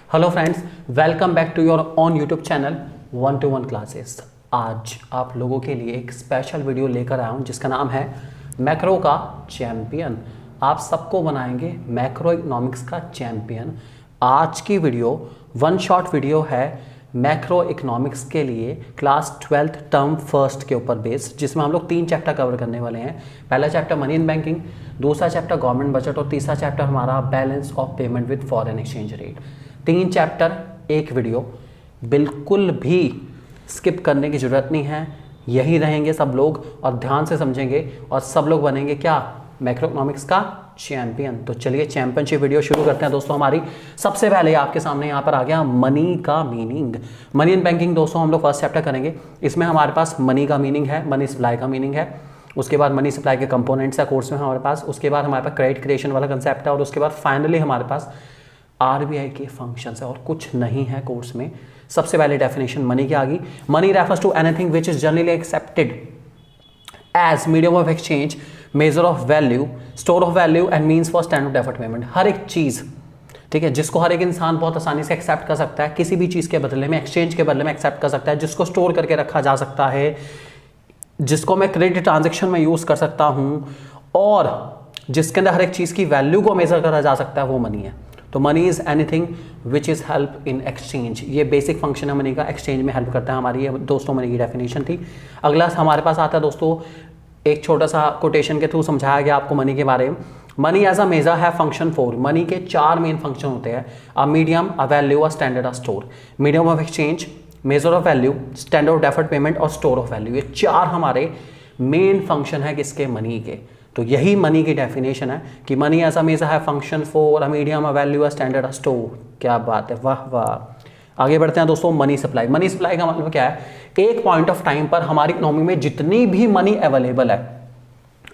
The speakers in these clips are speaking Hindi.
Hello friends, welcome back to your own YouTube channel 1-to-1 classes. आज आप लोगों के लिए एक स्पेशल वीडियो लेकर आया हूँ जिसका नाम है मैक्रो का चैम्पियन। आप सबको बनाएंगे मैक्रो इकोनॉमिक्स का चैम्पियन। आज की वीडियो वन शॉट वीडियो है मैक्रो इकोनॉमिक्स के लिए क्लास 12th टर्म फर्स्ट के ऊपर बेस्ड, जिसमें हम लोग 3 चैप्टर कवर करने वाले हैं। पहला चैप्टर मनी इन बैंकिंग, दूसरा चैप्टर गवर्नमेंट बजट और तीसरा चैप्टर हमारा balance of payment with foreign exchange rate. 3 chapter एक वीडियो, बिल्कुल भी स्किप करने की ज़रूरत नहीं है। यही रहेंगे सब लोग और ध्यान से समझेंगे और सब लोग बनेंगे क्या, मैक्रो इकोनॉमिक्स का चैंपियन। तो चलिए चैंपियनशिप वीडियो शुरू करते हैं दोस्तों। हमारी सबसे पहले आपके सामने यहाँ पर आ गया मनी का मीनिंग। मनी इन बैंकिंग दोस्तों हम लोग फर्स्ट चैप्टर करेंगे। इसमें हमारे पास मनी का मीनिंग है, मनी सप्लाई का मीनिंग है, उसके बाद मनी सप्लाई के कंपोनेंट्स है कोर्स में हमारे पास, उसके बाद हमारे पास क्रेडिट क्रिएशन वाला कंसेप्ट है और उसके बाद फाइनली हमारे पास आरबीआई के फंक्शंस है और कुछ नहीं है कोर्स में। सबसे पहले डेफिनेशन मनी की आ गई। Money refers to anything which is generally accepted as medium of exchange, measure of value, store of value and means for standard deferred payment. हर एक चीज़, ठीक है, जिसको हर एक इंसान बहुत आसानी से एक्सेप्ट कर सकता है, किसी भी चीज़ के बदले में, एक्सचेंज के बदले में एक्सेप्ट कर सकता है, जिसको स्टोर करके रखा जा सकता है, जिसको मैं क्रेडिट ट्रांजेक्शन में यूज़ कर सकता हूँ और जिसके अंदर हर एक चीज़ की वैल्यू को मेजर करा जा सकता है, वो मनी है। तो money is anything which is help in exchange. ये बेसिक फंक्शन है मनी का, एक्सचेंज में हेल्प करता है हमारी। ये दोस्तों मनी की डेफिनेशन थी। अगला हमारे पास आता है दोस्तों, एक छोटा सा कोटेशन के थ्रू समझाया गया आपको मनी के बारे में। मनी एज अ मेजर है फंक्शन 4। मनी के 4 मेन फंक्शन होते हैं, a medium, a value, a standard, a store. Medium of exchange, measure of value, standard of deferred payment और स्टोर ऑफ वैल्यू। ये 4 हमारे मेन फंक्शन है किसके, मनी के। तो यही मनी की डेफिनेशन है कि मनी एज अ मेजर है function 4, a medium, a value, a standard, a store. क्या बात है, वाह वाह। आगे बढ़ते हैं दोस्तों। Money supply. मनी सप्लाई का मतलब क्या है, एक पॉइंट ऑफ टाइम पर हमारी इकोनॉमी में जितनी भी मनी अवेलेबल है,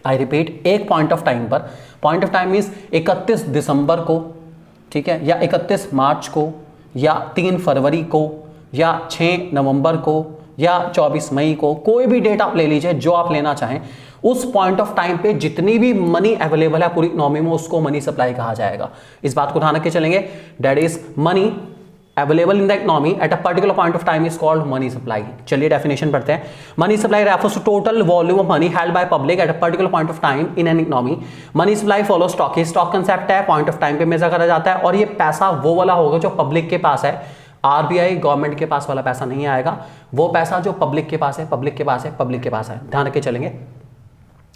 आई रिपीट, एक पॉइंट ऑफ टाइम पर, पॉइंट ऑफ टाइम मीन्स 31 दिसंबर को, ठीक है, या 31 मार्च को, या 3 फरवरी को, या 6 नवंबर को, या 24 मई को, कोई भी डेट आप ले लीजिए जो आप लेना चाहें। उस पॉइंट ऑफ टाइम पे जितनी भी मनी अवेलेबल है पूरी इकोनॉमी में, उसको मनी सप्लाई कहा जाएगा। इस बात को ध्यान रख के चलेंगे। That is money available in the economy at a particular point of time is called money supply. चलिए डेफिनेशन पढ़ते हैं। Money supply refers to total volume of money held by public at a particular point of time in an economy. Money supply follow stock. Stock concept है, पॉइंट ऑफ टाइम पे मेजर करा जाता है और ये पैसा वो वाला होगा जो पब्लिक के पास है। आरबीआई गवर्नमेंट के पास वाला पैसा नहीं आएगा, वो पैसा जो पब्लिक के पास है, पब्लिक के पास है, पब्लिक के पास है। ध्यान रख के चलेंगे।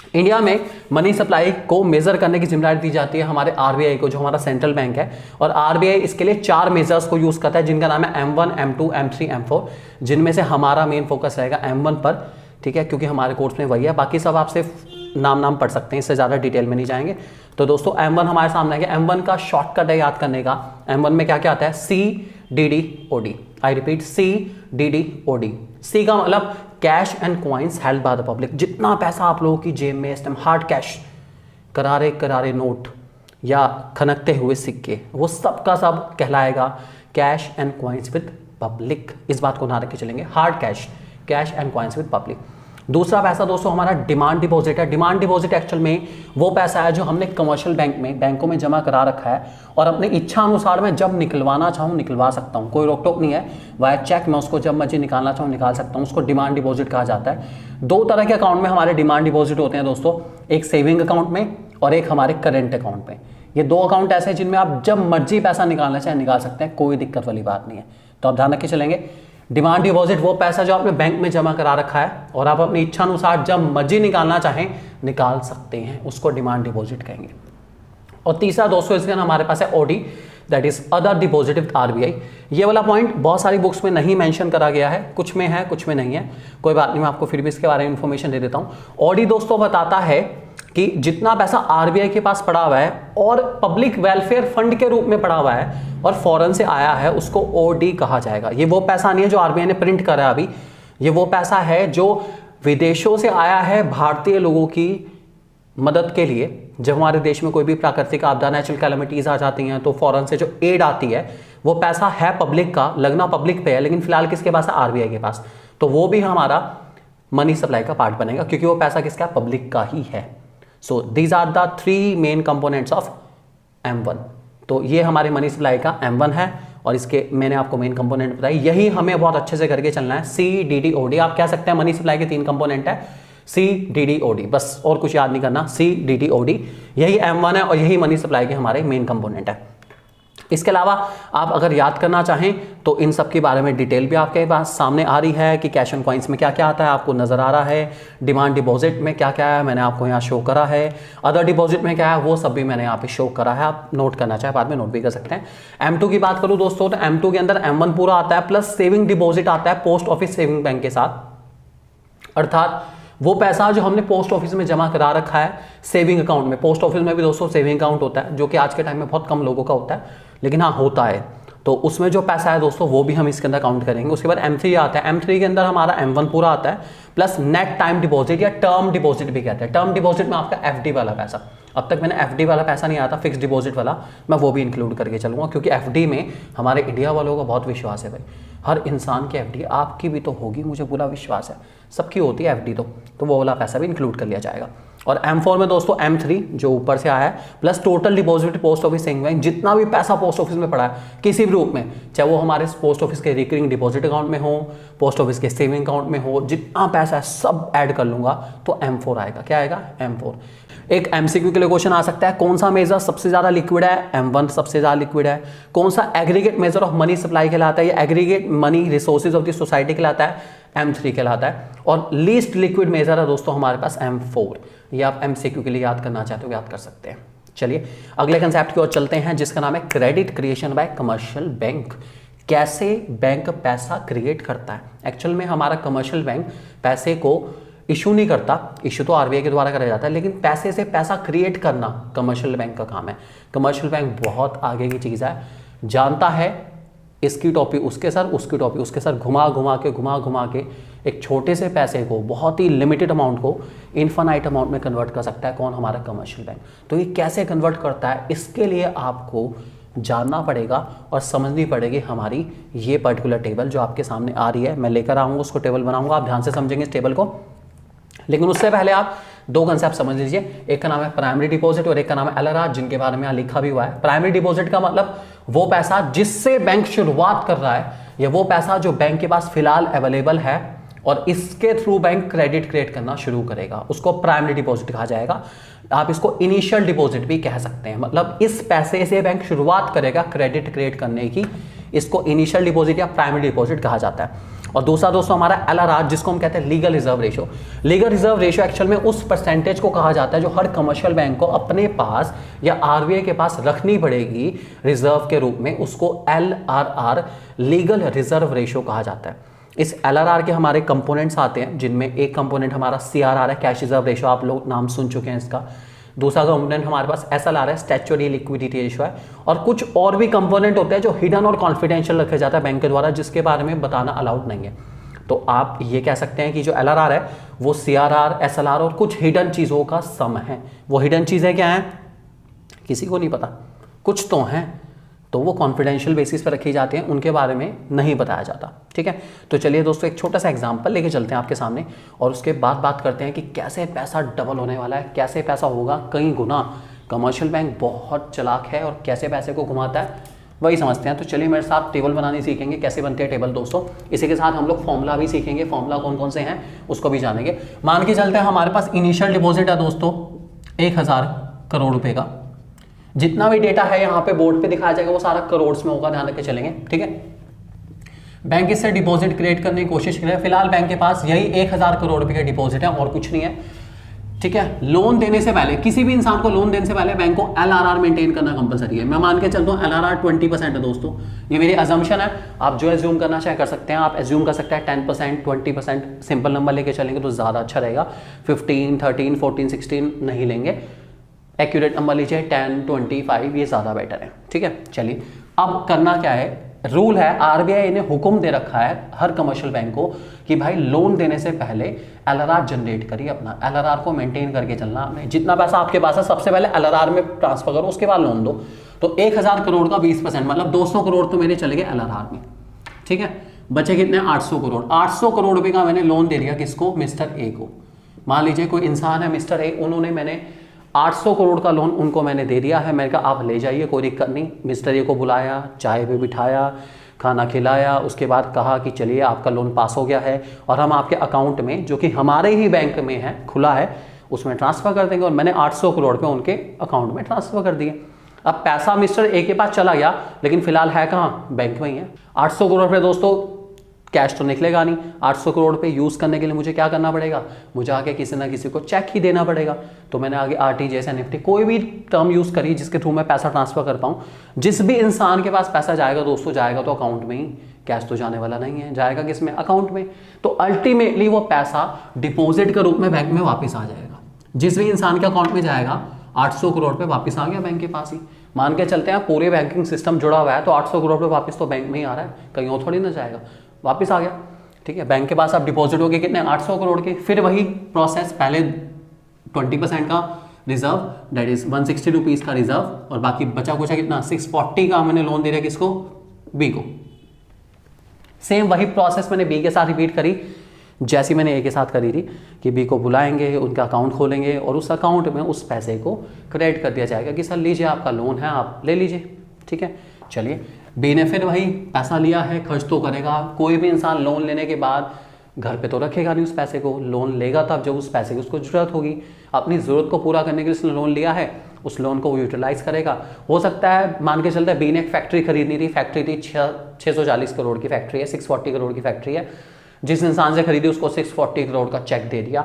इंडिया में मनी सप्लाई को मेजर करने की जिम्मेदारी दी जाती है हमारे आरबीआई को, जो हमारा सेंट्रल बैंक है। और आरबीआई इसके लिए 4 मेजर्स को यूज करता है जिनका नाम है M1, M2, M3, M4, जिनमें से हमारा मेन फोकस रहेगा M1 पर, ठीक है, क्योंकि हमारे कोर्स में वही है। बाकी सब आप सिर्फ नाम पढ़ सकते हैं, इससे ज़्यादा डिटेल में नहीं जाएंगे। तो दोस्तों M1 हमारे सामने है। M1 का शॉर्टकट है याद करने का। M1 में क्या क्या आता है, CDDOD। I repeat, CDDOD। सी का मतलब cash and coins held by the public. जितना पैसा आप लोगों की जेब में इस टाइम हार्ड कैश, करारे करारे नोट या खनकते हुए सिक्के, वो सब का सब कहलाएगा cash and coins with public. इस बात को ध्यान रख के चलेंगे। Hard cash, cash and coins with public. दूसरा पैसा दोस्तों हमारा डिमांड डिपॉजिट है। डिमांड डिपॉजिट एक्चुअल में वो पैसा है जो हमने कमर्शियल बैंक में, बैंकों में जमा करा रखा है और अपने इच्छा अनुसार मैं जब निकलवाना चाहूँ निकलवा सकता हूँ, कोई रोक टोक नहीं है। वाया चेक मैं उसको जब मर्जी निकालना चाहूँ निकाल सकता हूँ, उसको डिमांड डिपॉजिट कहा जाता है। 2 तरह के अकाउंट में हमारे डिमांड डिपॉजिट होते हैं दोस्तों, एक सेविंग अकाउंट में और एक हमारे करेंट अकाउंट में। ये 2 अकाउंट ऐसे हैं जिनमें आप जब मर्जी पैसा निकालना चाहें निकाल सकते हैं, कोई दिक्कत वाली बात नहीं है। तो आप ध्यान रख के चलेंगे। डिमांड डिपॉजिट वो पैसा जो आपने बैंक में जमा करा रखा है और आप अपनी इच्छा अनुसार जब मर्जी निकालना चाहें निकाल सकते हैं, उसको डिमांड डिपॉजिट कहेंगे। और तीसरा दोस्तों इसके ना हमारे पास है OD, that is other deposit with RBI. ये वाला पॉइंट बहुत सारी बुक्स में नहीं मेंशन करा गया है, कुछ में है कुछ में नहीं है, कोई बात नहीं, मैं आपको फिर भी इसके बारे में इंफॉर्मेशन दे देता हूँ। ओडी दोस्तों बताता है कि जितना पैसा आरबीआई के पास पड़ा हुआ है और पब्लिक वेलफेयर फंड के रूप में पड़ा हुआ है और फॉरेन से आया है, उसको ओडी कहा जाएगा। ये वो पैसा नहीं है जो आरबीआई ने प्रिंट करा है अभी, ये वो पैसा है जो विदेशों से आया है भारतीय लोगों की मदद के लिए। जब हमारे देश में कोई भी प्राकृतिक आपदा, नेचुरल कैलेमिटीज आ जाती हैं तो फॉरेन से जो एड आती है वो पैसा है पब्लिक का, लगना पब्लिक पे है, लेकिन फिलहाल किसके पास है, आरबीआई के पास। तो वो भी हमारा मनी सप्लाई का पार्ट बनेगा क्योंकि वो पैसा किसका, पब्लिक का ही है। So these are the 3 main components of M1। तो ये हमारे मनी सप्लाई का M1 है और इसके मैंने आपको मेन कंपोनेंट बताई, यही हमें बहुत अच्छे से करके चलना है। CDD-OD आप कह सकते हैं मनी सप्लाई के 3 कंपोनेंट है, CDD-OD, बस और कुछ याद नहीं करना, CDD-OD यही M1 है और यही मनी सप्लाई के हमारे मेन कंपोनेंट है। इसके अलावा आप अगर याद करना चाहें तो इन सब के बारे में डिटेल भी आपके पास सामने आ रही है कि कैश एंड कॉइन्स में क्या क्या आता है, आपको नज़र आ रहा है। डिमांड डिपॉजिट में क्या क्या है मैंने आपको यहाँ शो करा है, अदर डिपॉजिट में क्या है वो सब भी मैंने यहाँ पे शो करा है, आप नोट करना चाहे बाद में नोट भी कर सकते हैं। M2 की बात करूँ दोस्तों तो M2 के अंदर M1 पूरा आता है प्लस सेविंग डिपॉजिट आता है पोस्ट ऑफिस सेविंग बैंक के साथ, अर्थात वो पैसा जो हमने पोस्ट ऑफिस में जमा करा रखा है सेविंग अकाउंट में। पोस्ट ऑफिस में भी दोस्तों सेविंग अकाउंट होता है जो कि आज के टाइम में बहुत कम लोगों का होता है, लेकिन हाँ होता है। तो उसमें जो पैसा है दोस्तों वो भी हम इसके अंदर काउंट करेंगे। उसके बाद M3 आता है, M3 के अंदर हमारा M1 पूरा आता है प्लस नेट टाइम डिपॉजिट या टर्म डिपॉजिट भी कहते हैं। टर्म डिपॉजिट में आपका FD वाला पैसा, अब तक मैंने FD वाला पैसा नहीं आता, फिक्स डिपॉजिट वाला, मैं वो भी इंक्लूड करके चलूँगा क्योंकि FD में हमारे इंडिया वालों का बहुत विश्वास है भाई। हर इंसान की FD, आपकी भी तो होगी, मुझे पूरा विश्वास है, सबकी होती है FD, तो वो वाला पैसा भी इंक्लूड कर लिया जाएगा। और M4 में दोस्तों M3 जो ऊपर से आया है plus total deposit post office saving bank, जितना भी पैसा पोस्ट ऑफिस में पड़ा है किसी भी रूप में, चाहे वो हमारे पोस्ट ऑफिस के रिकरिंग डिपॉजिट अकाउंट में हो, पोस्ट ऑफिस के सेविंग अकाउंट में हो, जितना पैसा है सब ऐड कर लूंगा तो M4 आएगा। क्या आएगा? M4। एक MCQ के लिए क्वेश्चन आ सकता है, कौन सा मेजर सबसे ज्यादा लिक्विड है? M1 सबसे ज्यादा लिक्विड है। कौन सा aggregate measure of money supply कहलाता है या aggregate money resources of the society कहलाता है? M3 कहलाता है। और लीस्ट लिक्विड मेजर है दोस्तों हमारे पास M4। ये आप MCQ के लिए याद करना चाहते हो याद कर सकते हैं। चलिए अगले कंसेप्ट की ओर चलते हैं जिसका नाम है credit creation bye commercial bank. कैसे बैंक पैसा क्रिएट करता है? एक्चुअल में हमारा कमर्शियल बैंक पैसे को इशू नहीं करता, इशू तो RBI के द्वारा करा जाता है, लेकिन पैसे से पैसा क्रिएट करना कमर्शियल बैंक का काम है। कमर्शियल बैंक बहुत आगे की चीज़ है, जानता है इसकी टॉपी उसके सर, उसकी टॉपी उसके सर, घुमा घुमा के एक छोटे से पैसे को, बहुत ही लिमिटेड अमाउंट को इनफाइनाइट अमाउंट में कन्वर्ट कर सकता है। कौन? हमारा कमर्शियल बैंक। तो ये कैसे कन्वर्ट करता है इसके लिए आपको जानना पड़ेगा और समझनी पड़ेगी हमारी ये पर्टिकुलर टेबल जो आपके सामने आ रही है। मैं लेकर आऊँगा उसको, टेबल बनाऊंगा, आप ध्यान से समझेंगे इस टेबल को। लेकिन उससे पहले आप 2 कंसेप्ट समझ लीजिए, एक का नाम है प्राइमरी डिपॉजिट और एक का नाम है LRR, जिनके बारे में यहाँ लिखा भी हुआ है। प्राइमरी डिपॉजिट का मतलब वो पैसा जिससे बैंक शुरुआत कर रहा है या वो पैसा जो बैंक के पास फिलहाल अवेलेबल है और इसके थ्रू बैंक क्रेडिट क्रिएट करना शुरू करेगा, उसको प्राइमरी डिपॉजिट कहा जाएगा। आप इसको इनिशियल डिपॉजिट भी कह सकते हैं, मतलब इस पैसे से बैंक शुरुआत करेगा क्रेडिट क्रिएट करने की, इसको इनिशियल डिपॉजिट या प्राइमरी डिपॉजिट कहा जाता है। और दूसरा दोस्तों हमारा LRR, जिसको हम कहते हैं legal reserve ratio. Legal reserve ratio actual में उस परसेंटेज को कहा जाता है जो हर कमर्शियल बैंक को अपने पास या RBI के पास रखनी पड़ेगी रिजर्व के रूप में, उसको LRR लीगल रिजर्व रेशो कहा जाता है। इस LRR के हमारे कंपोनेंट्स आते हैं जिनमें एक कंपोनेंट हमारा CRR है, कैश रिजर्व रेशो, आप लोग नाम सुन चुके हैं इसका। दूसरा कंपोनेंट हमारे पास SLR है, स्टैट्यूटरी लिक्विडिटी रेशो है। और कुछ और भी कंपोनेंट होते हैं जो हिडन और कॉन्फिडेंशियल रखे जाता है बैंक के द्वारा, जिसके बारे में बताना अलाउड नहीं है। तो आप ये कह सकते हैं कि जो LRR है वो CRR, SLR और कुछ हिडन चीज़ों का सम है। वो हिडन चीज़ें क्या हैं किसी को नहीं पता, कुछ तो हैं, तो वो कॉन्फिडेंशियल बेसिस पर रखी जाती हैं, उनके बारे में नहीं बताया जाता। ठीक है, तो चलिए दोस्तों एक छोटा सा एग्जांपल लेके चलते हैं आपके सामने और उसके बाद बात करते हैं कि कैसे पैसा डबल होने वाला है, कैसे पैसा होगा कई गुना। कमर्शियल बैंक बहुत चालाक है और कैसे पैसे को घुमाता है वही समझते हैं। तो चलिए मेरे साथ टेबल बनानी सीखेंगे, कैसे बनते हैं टेबल दोस्तों। इसी के साथ हम लोग फॉर्मूला भी सीखेंगे, फॉर्मूला कौन कौन से हैं उसको भी जानेंगे। मान के चलते हैं हमारे पास इनिशियल डिपॉजिट है दोस्तों 1000 करोड़ रुपए का। जितना भी डेटा है यहाँ पे बोर्ड पे दिखाया जाएगा वो सारा करोड़ में होगा, ध्यान रख के चलेंगे। ठीक है, बैंक इससे डिपॉजिट क्रिएट करने की कोशिश कर रहे हैं। फिलहाल बैंक के पास यही 1000 करोड़ रुपए का डिपॉजिट है और कुछ नहीं है। ठीक है, लोन देने से पहले, किसी भी इंसान को लोन देने से पहले बैंक को LRR मेंटेन करना कंपलसरी है। मैं मान के चलता हूँ LRR 20% है दोस्तों, ये मेरी अजम्पशन है, आप जो एज्यूम करना चाहे कर सकते हैं। आप एज्यूम कर सकते हैं 10%, 20%, सिंपल नंबर लेके चलेंगे तो ज़्यादा अच्छा रहेगा। 15, 13, 14, 16 नहीं लेंगे, एक्यूरेट नंबर लीजिए 10, 25, ये ज़्यादा बेटर है। ठीक है, चलिए अब करना क्या है, रूल है, RBI ने हुक्म दे रखा है हर कमर्शियल बैंक को कि भाई लोन देने से पहले LRR जनरेट करिए, अपना LRR को मेंटेन करके चलना। आपने जितना पैसा आपके पास है सबसे पहले LRR में ट्रांसफर करो, उसके बाद लोन दो। तो 1000 करोड़ का 20% मतलब 200 करोड़ तो मेरे चले गए LRR में। ठीक है, बचे कितने? 800 करोड़। 800 करोड़ रुपए का मैंने लोन दे दिया किसको? मिस्टर ए को। मान लीजिए कोई इंसान है मिस्टर ए, उन्होंने मैंने 800 करोड़ का लोन उनको मैंने दे दिया है। मैंने कहा आप ले जाइए, कोई दिक्कत नहीं। मिस्टर ए को बुलाया, चाय पे बिठाया, खाना खिलाया, उसके बाद कहा कि चलिए आपका लोन पास हो गया है और हम आपके अकाउंट में, जो कि हमारे ही बैंक में है, खुला है, उसमें ट्रांसफ़र कर देंगे। और मैंने 800 करोड़ पे उनके अकाउंट में ट्रांसफ़र कर दिए। अब पैसा मिस्टर ए के पास चला गया, लेकिन फिलहाल है कहाँ, बैंक में ही है। 800 करोड़ पे दोस्तों कैश तो निकलेगा नहीं। 800 करोड़ पे यूज़ करने के लिए मुझे क्या करना पड़ेगा, मुझे आगे किसी ना किसी को चेक ही देना पड़ेगा। तो मैंने आगे RTGS NEFT कोई भी टर्म यूज़ करी जिसके थ्रू मैं पैसा ट्रांसफ़र कर पाऊँ। जिस भी इंसान के पास पैसा जाएगा दोस्तों, जाएगा तो अकाउंट में ही, कैश तो जाने वाला नहीं है, जाएगा किस में, अकाउंट में। तो अल्टीमेटली वो पैसा डिपॉजिट के रूप में बैंक में वापस आ जाएगा। जिस भी इंसान के अकाउंट में जाएगा 800 करोड़ पे वापस आ गया बैंक के पास ही। मान के चलते हैं पूरे बैंकिंग सिस्टम जुड़ा हुआ है, तो 800 करोड़ पे वापस तो बैंक में ही आ रहा है, कहीं और थोड़ी ना जाएगा, वापस आ गया। ठीक है, बैंक के पास अब डिपॉजिट हो गए कितने, 800 करोड़ के। फिर वही प्रोसेस, पहले 20% का रिजर्व, दैट इज 160 रुपीज़ का रिजर्व, और बाकी बचा कुछ कितना, 640 का मैंने लोन दे रहा किसको, बी को। सेम वही प्रोसेस मैंने बी के साथ रिपीट करी जैसी मैंने ए के साथ करी थी, कि बी को बुलाएंगे, उनका अकाउंट खोलेंगे और उस अकाउंट में उस पैसे को क्रेडिट कर दिया जाएगा कि सर लीजिए आपका लोन है, आप ले लीजिए। ठीक है, चलिए बी ने फिर वही पैसा लिया है, खर्च तो करेगा। कोई भी इंसान लोन लेने के बाद घर पे तो रखेगा नहीं उस पैसे को, लोन लेगा तब जब उस पैसे की उसको ज़रूरत होगी। अपनी ज़रूरत को पूरा करने के लिए उसने लोन लिया है, उस लोन को वो यूटिलाइज करेगा। हो सकता है, मान के चलता है बी ने एक फैक्ट्री खरीदनी थी, फैक्ट्री थी 640 करोड़ की फैक्ट्री है, 640 करोड़ की फैक्ट्री है। जिस इंसान से खरीदी उसको 640 करोड़ का चेक दे दिया,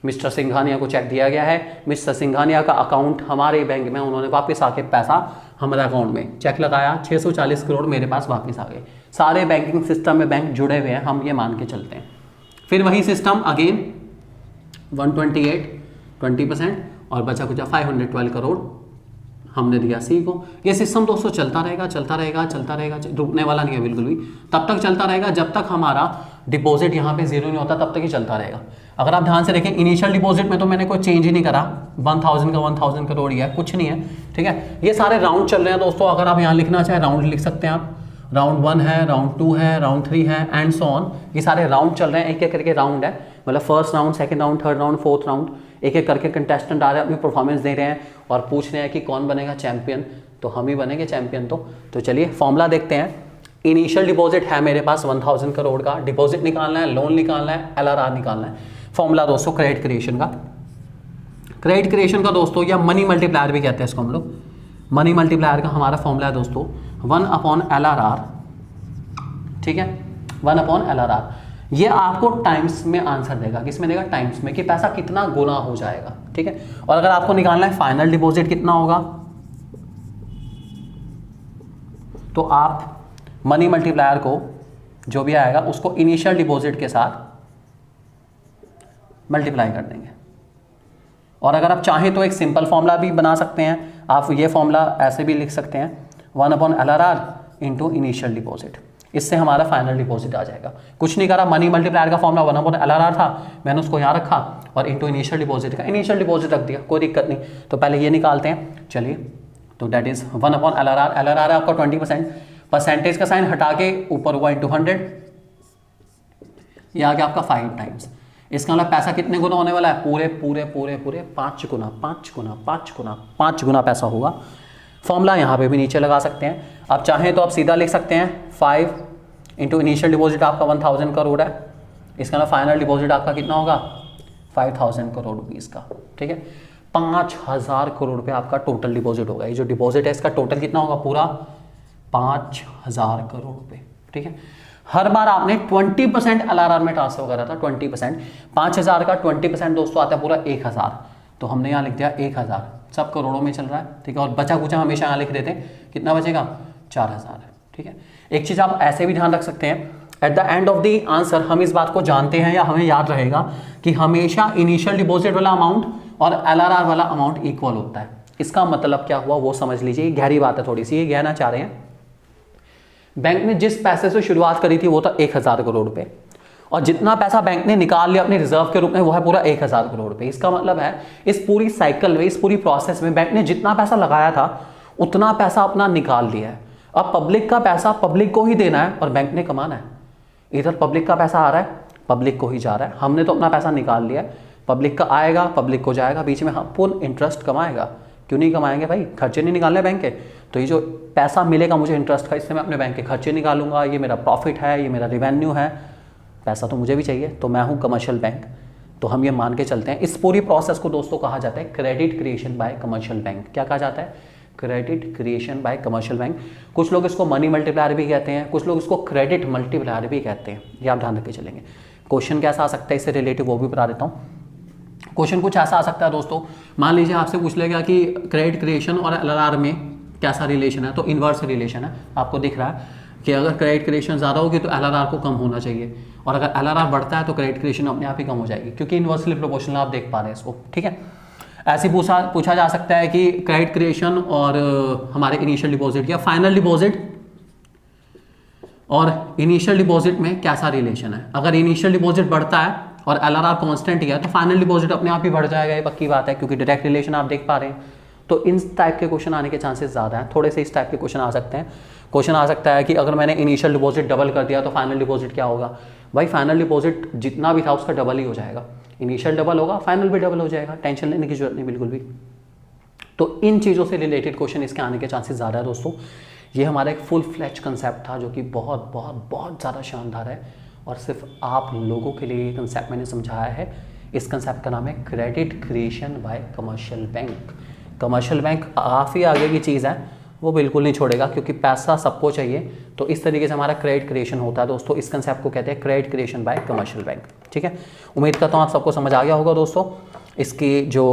मिस्टर सिंघानिया को चेक दिया गया है। मिस्टर सिंघानिया का अकाउंट हमारे बैंक में, उन्होंने वापस आके पैसा हमारे अकाउंट में चेक लगाया, 640 करोड़ मेरे पास वापस आ गए। सारे बैंकिंग सिस्टम में बैंक जुड़े हुए हैं, हम ये मान के चलते हैं। फिर वही सिस्टम अगेन 128 20% और बचा कुछ 512 करोड़ हमने दिया सी को। ये सिस्टम दोस्तों चलता रहेगा, चलता रहेगा, चलता रहेगा, रुकने वाला नहीं है बिल्कुल भी। तब तक चलता रहेगा जब तक हमारा डिपॉजिट यहाँ पे जीरो नहीं होता, तब तक ही चलता रहेगा। अगर आप ध्यान से देखें, इनिशियल डिपॉजिट में तो मैंने कोई चेंज ही नहीं करा, 1000 का 1000 करोड़ ही है, कुछ नहीं है। ठीक है, ये सारे राउंड चल रहे हैं दोस्तों। अगर आप यहाँ लिखना चाहें राउंड लिख सकते हैं आप। राउंड 1 है, राउंड 2 है, राउंड 3 है, एंड सो ऑन। ये सारे राउंड चल रहे हैं, एक एक करके राउंड है, मतलब first round, second round, third round, fourth round, एक एक करके कंटेस्टेंट आ रहे हैं, अपनी परफॉर्मेंस दे रहे हैं और पूछ रहे हैं कि कौन बनेगा चैंपियन। तो हम ही बनेंगे चैंपियन। तो चलिए फॉर्मूला देखते हैं। इनिशियल डिपॉजिट है मेरे पास 1000 करोड़ का, डिपॉजिट निकालना है, लोन निकालना है, LRR निकालना है। फॉर्मूला दोस्तों क्रेडिट क्रिएशन का, क्रेडिट क्रिएशन का दोस्तों, या मनी मल्टीप्लायर भी कहते हैं इसको हम लोग। मनी मल्टीप्लायर का हमारा फॉर्मूला है दोस्तों 1/LRR। ठीक है, 1/LRR। ये आपको टाइम्स में आंसर देगा, किसमें देगा, टाइम्स में, कि पैसा कितना गुना हो जाएगा। ठीक है, और अगर आपको निकालना है फाइनल डिपॉजिट कितना होगा, तो आप मनी मल्टीप्लायर को जो भी आएगा उसको इनिशियल डिपॉजिट के साथ मल्टीप्लाई कर देंगे। और अगर आप चाहें तो एक सिंपल फॉर्मूला भी बना सकते हैं आप। ये फॉर्मूला ऐसे भी लिख सकते हैं 1/LRR इंटू इनिशियल डिपॉजिट। इससे हमारा फाइनल डिपॉजिट आ जाएगा। कुछ नहीं करा, मनी मल्टीप्लायर का फॉर्मूला 1/LRR था, मैंने उसको यहाँ रखा और इंटू इनिशियल डिपॉजिट का इनिशियल डिपॉजिट रख दिया, कोई दिक्कत नहीं। तो पहले ये निकालते हैं, चलिए। तो दैट इज 1/LRR। LRR है आपका 20%, परसेंटेज का साइन हटा के ऊपर हुआ इंटू 100, ये आ गया आपका 5 टाइम्स। इसका मतलब पैसा कितने गुना होने वाला है, पूरे पूरे पूरे पूरे 5 गुना, 5 गुना, 5 गुना, 5 गुना पैसा होगा। फॉर्मूला यहाँ पे भी नीचे लगा सकते हैं। आप चाहें तो आप सीधा लिख सकते हैं 5 इंटू इनिशियल डिपॉजिट आपका 1000 करोड़ है, इसका मतलब फाइनल डिपॉजिट आपका कितना होगा, 5000 करोड़ रुपीज़ का। ठीक है, 5000 करोड़ पे आपका टोटल डिपॉजिट होगा। ये जो डिपॉजिट है इसका टोटल कितना होगा, पूरा 5000 करोड़ रुपए। ठीक है, हर बार आपने 20% LRR में ट्रांसफर करा था, 20%। 5000 का 20% दोस्तों आता है पूरा 1000, तो हमने यहाँ लिख दिया 1000, सब करोड़ों में चल रहा है। ठीक है, और बचा कुचा हमेशा यहाँ लिख देते हैं, कितना बचेगा, 4000। ठीक है, एक चीज़ आप ऐसे भी ध्यान रख सकते हैं, at the end of the answer हम इस बात को जानते हैं या हमें याद रहेगा कि हमेशा इनिशियल डिपॉजिट वाला अमाउंट और LRR वाला अमाउंट इक्वल होता है। इसका मतलब क्या हुआ वो समझ लीजिए, गहरी बात है थोड़ी सी, ये कहना चाह रहे हैं बैंक ने जिस पैसे से शुरुआत करी थी वो था 1000 करोड़ रुपए, और जितना पैसा बैंक ने निकाल लिया अपने रिजर्व के रूप में वो है पूरा 1000 करोड़ रुपए। इसका मतलब है इस पूरी साइकिल में, इस पूरी प्रोसेस में बैंक ने जितना पैसा लगाया था उतना पैसा अपना निकाल लिया है। अब पब्लिक का पैसा पब्लिक को ही देना है और बैंक ने कमाना है। इधर पब्लिक का पैसा आ रहा है, पब्लिक को ही जा रहा है, हमने तो अपना पैसा निकाल लिया है, पब्लिक का आएगा, पब्लिक को जाएगा, बीच में पूर्ण इंटरेस्ट कमाएगा। क्यों नहीं कमाएंगे भाई, खर्चे नहीं निकालने बैंक के। तो ये जो पैसा मिलेगा मुझे इंटरेस्ट का, इससे मैं अपने बैंक के खर्चे निकालूंगा, ये मेरा प्रॉफिट है, ये मेरा रिवेन्यू है, पैसा तो मुझे भी चाहिए, तो मैं हूँ कमर्शियल बैंक। तो हम ये मान के चलते हैं। इस पूरी प्रोसेस को दोस्तों कहा जाता है credit creation bye commercial bank. क्या कहा जाता है? Credit creation bye commercial bank. कुछ लोग इसको मनी मल्टीप्लायर भी कहते हैं, कुछ लोग इसको क्रेडिट मल्टीप्लायर भी कहते हैं। ये आप ध्यान रख के चलेंगे। क्वेश्चन कैसा आ सकता है इससे रिलेटिव वो भी बता देता हूँ। क्वेश्चन कुछ ऐसा आ सकता है दोस्तों, मान लीजिए आपसे पूछ लेगा कि क्रेडिट क्रिएशन और एलआरआर में कैसा रिलेशन है, तो इन्वर्स रिलेशन है। आपको दिख रहा है कि अगर क्रेडिट क्रिएशन ज़्यादा होगी तो एलआरआर को कम होना चाहिए, और अगर एलआरआर बढ़ता है तो क्रेडिट क्रिएशन अपने आप ही कम हो जाएगी, क्योंकि इन्वर्सली प्रोपोर्शनल आप देख पा रहे हैं इसको। ठीक है, ऐसे पूछा जा सकता है कि क्रेडिट क्रिएशन और हमारे इनिशियल डिपॉजिट या फाइनल डिपॉजिट और इनिशियल डिपॉजिट में कैसा रिलेशन है। अगर इनिशियल डिपॉजिट बढ़ता है और एलआरआर कांस्टेंट ही है तो फाइनल डिपॉजिट अपने आप ही बढ़ जाएगा, ये पक्की बात है, क्योंकि डायरेक्ट रिलेशन आप देख पा रहे हैं। तो इन टाइप के क्वेश्चन आने के चांसेस ज़्यादा हैं। थोड़े से इस टाइप के क्वेश्चन आ सकते हैं। क्वेश्चन आ सकता है कि अगर मैंने इनिशियल डिपॉजिट डबल कर दिया तो फाइनल डिपॉजिट क्या होगा। भाई फाइनल डिपॉजिट जितना भी था उसका डबल ही हो जाएगा। इनिशियल डबल होगा, फाइनल भी डबल हो जाएगा, टेंशन लेने की जरूरत नहीं बिल्कुल भी। तो इन चीज़ों से रिलेटेड क्वेश्चन इसके आने के चांसेस ज़्यादा है दोस्तों। ये हमारा एक फुल फ्लैच कंसेप्ट था जो कि बहुत बहुत बहुत ज़्यादा शानदार है, और सिर्फ आप लोगों के लिए ये कंसेप्ट मैंने समझाया है। इस कंसेप्ट का नाम है credit creation bye commercial bank. Commercial bank काफ़ी आगे की चीज़ है, वो बिल्कुल नहीं छोड़ेगा, क्योंकि पैसा सबको चाहिए। तो इस तरीके से हमारा क्रेडिट क्रिएशन होता है दोस्तों। इस कंसेप्ट को कहते हैं credit creation bye commercial bank. ठीक है, उम्मीद करता हूँ आप सबको समझ आ गया होगा दोस्तों। इसकी जो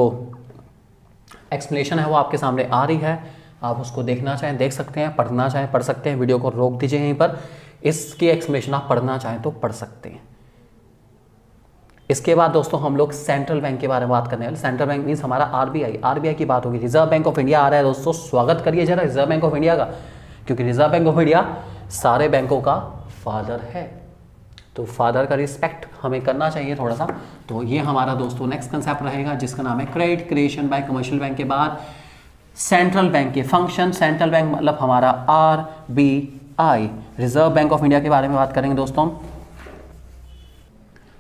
एक्सप्लेनेशन है वो आपके सामने आ रही है, आप उसको देखना चाहें देख सकते हैं, पढ़ना चाहें पढ़ सकते हैं। वीडियो को रोक दीजिए यहीं पर, इसकी एक्सप्लेनेशन आप पढ़ना चाहें तो पढ़ सकते हैं। इसके बाद दोस्तों हम लोग सेंट्रल बैंक के बारे में बात करने वाले। सेंट्रल बैंक मीन्स हमारा आरबीआई की बात होगी। रिजर्व बैंक ऑफ इंडिया आ रहा है दोस्तों, स्वागत करिए जरा रिजर्व बैंक ऑफ इंडिया का, क्योंकि रिजर्व बैंक ऑफ इंडिया सारे बैंकों का फादर है, तो फादर का रिस्पेक्ट हमें करना चाहिए थोड़ा सा। तो ये हमारा दोस्तों नेक्स्ट कंसेप्ट रहेगा जिसका नाम है credit creation bye commercial bank. के बाद सेंट्रल बैंक के फंक्शन, सेंट्रल बैंक मतलब हमारा RBI, reserve bank of India के बारे में बात करेंगे दोस्तों।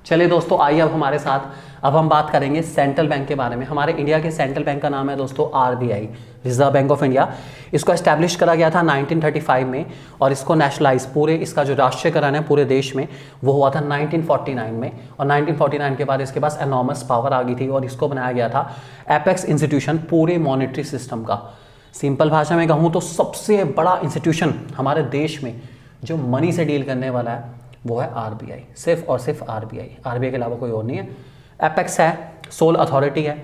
चलिए दोस्तों आइए अब हमारे साथ, अब हम बात करेंगे सेंट्रल बैंक के बारे में। हमारे इंडिया के सेंट्रल बैंक का नाम है दोस्तों RBI, reserve bank of India. इसको एस्टैब्लिश करा गया था 1935 में, और इसको नेशनलाइज, पूरे इसका जो राष्ट्रीयकरण है पूरे देश में वो हुआ था 1949 में। और 1949 के बाद इसके पास एनॉर्मस पावर आ गई थी, और इसको बनाया गया था एपेक्स इंस्टीट्यूशन पूरे मॉनेटरी सिस्टम का। सिंपल भाषा में कहूँ तो सबसे बड़ा इंस्टीट्यूशन हमारे देश में जो मनी से डील करने वाला है वो है आरबीआई, सिर्फ और सिर्फ आरबीआई। आरबीआई के अलावा कोई और नहीं है। एपेक्स है, सोल अथॉरिटी है,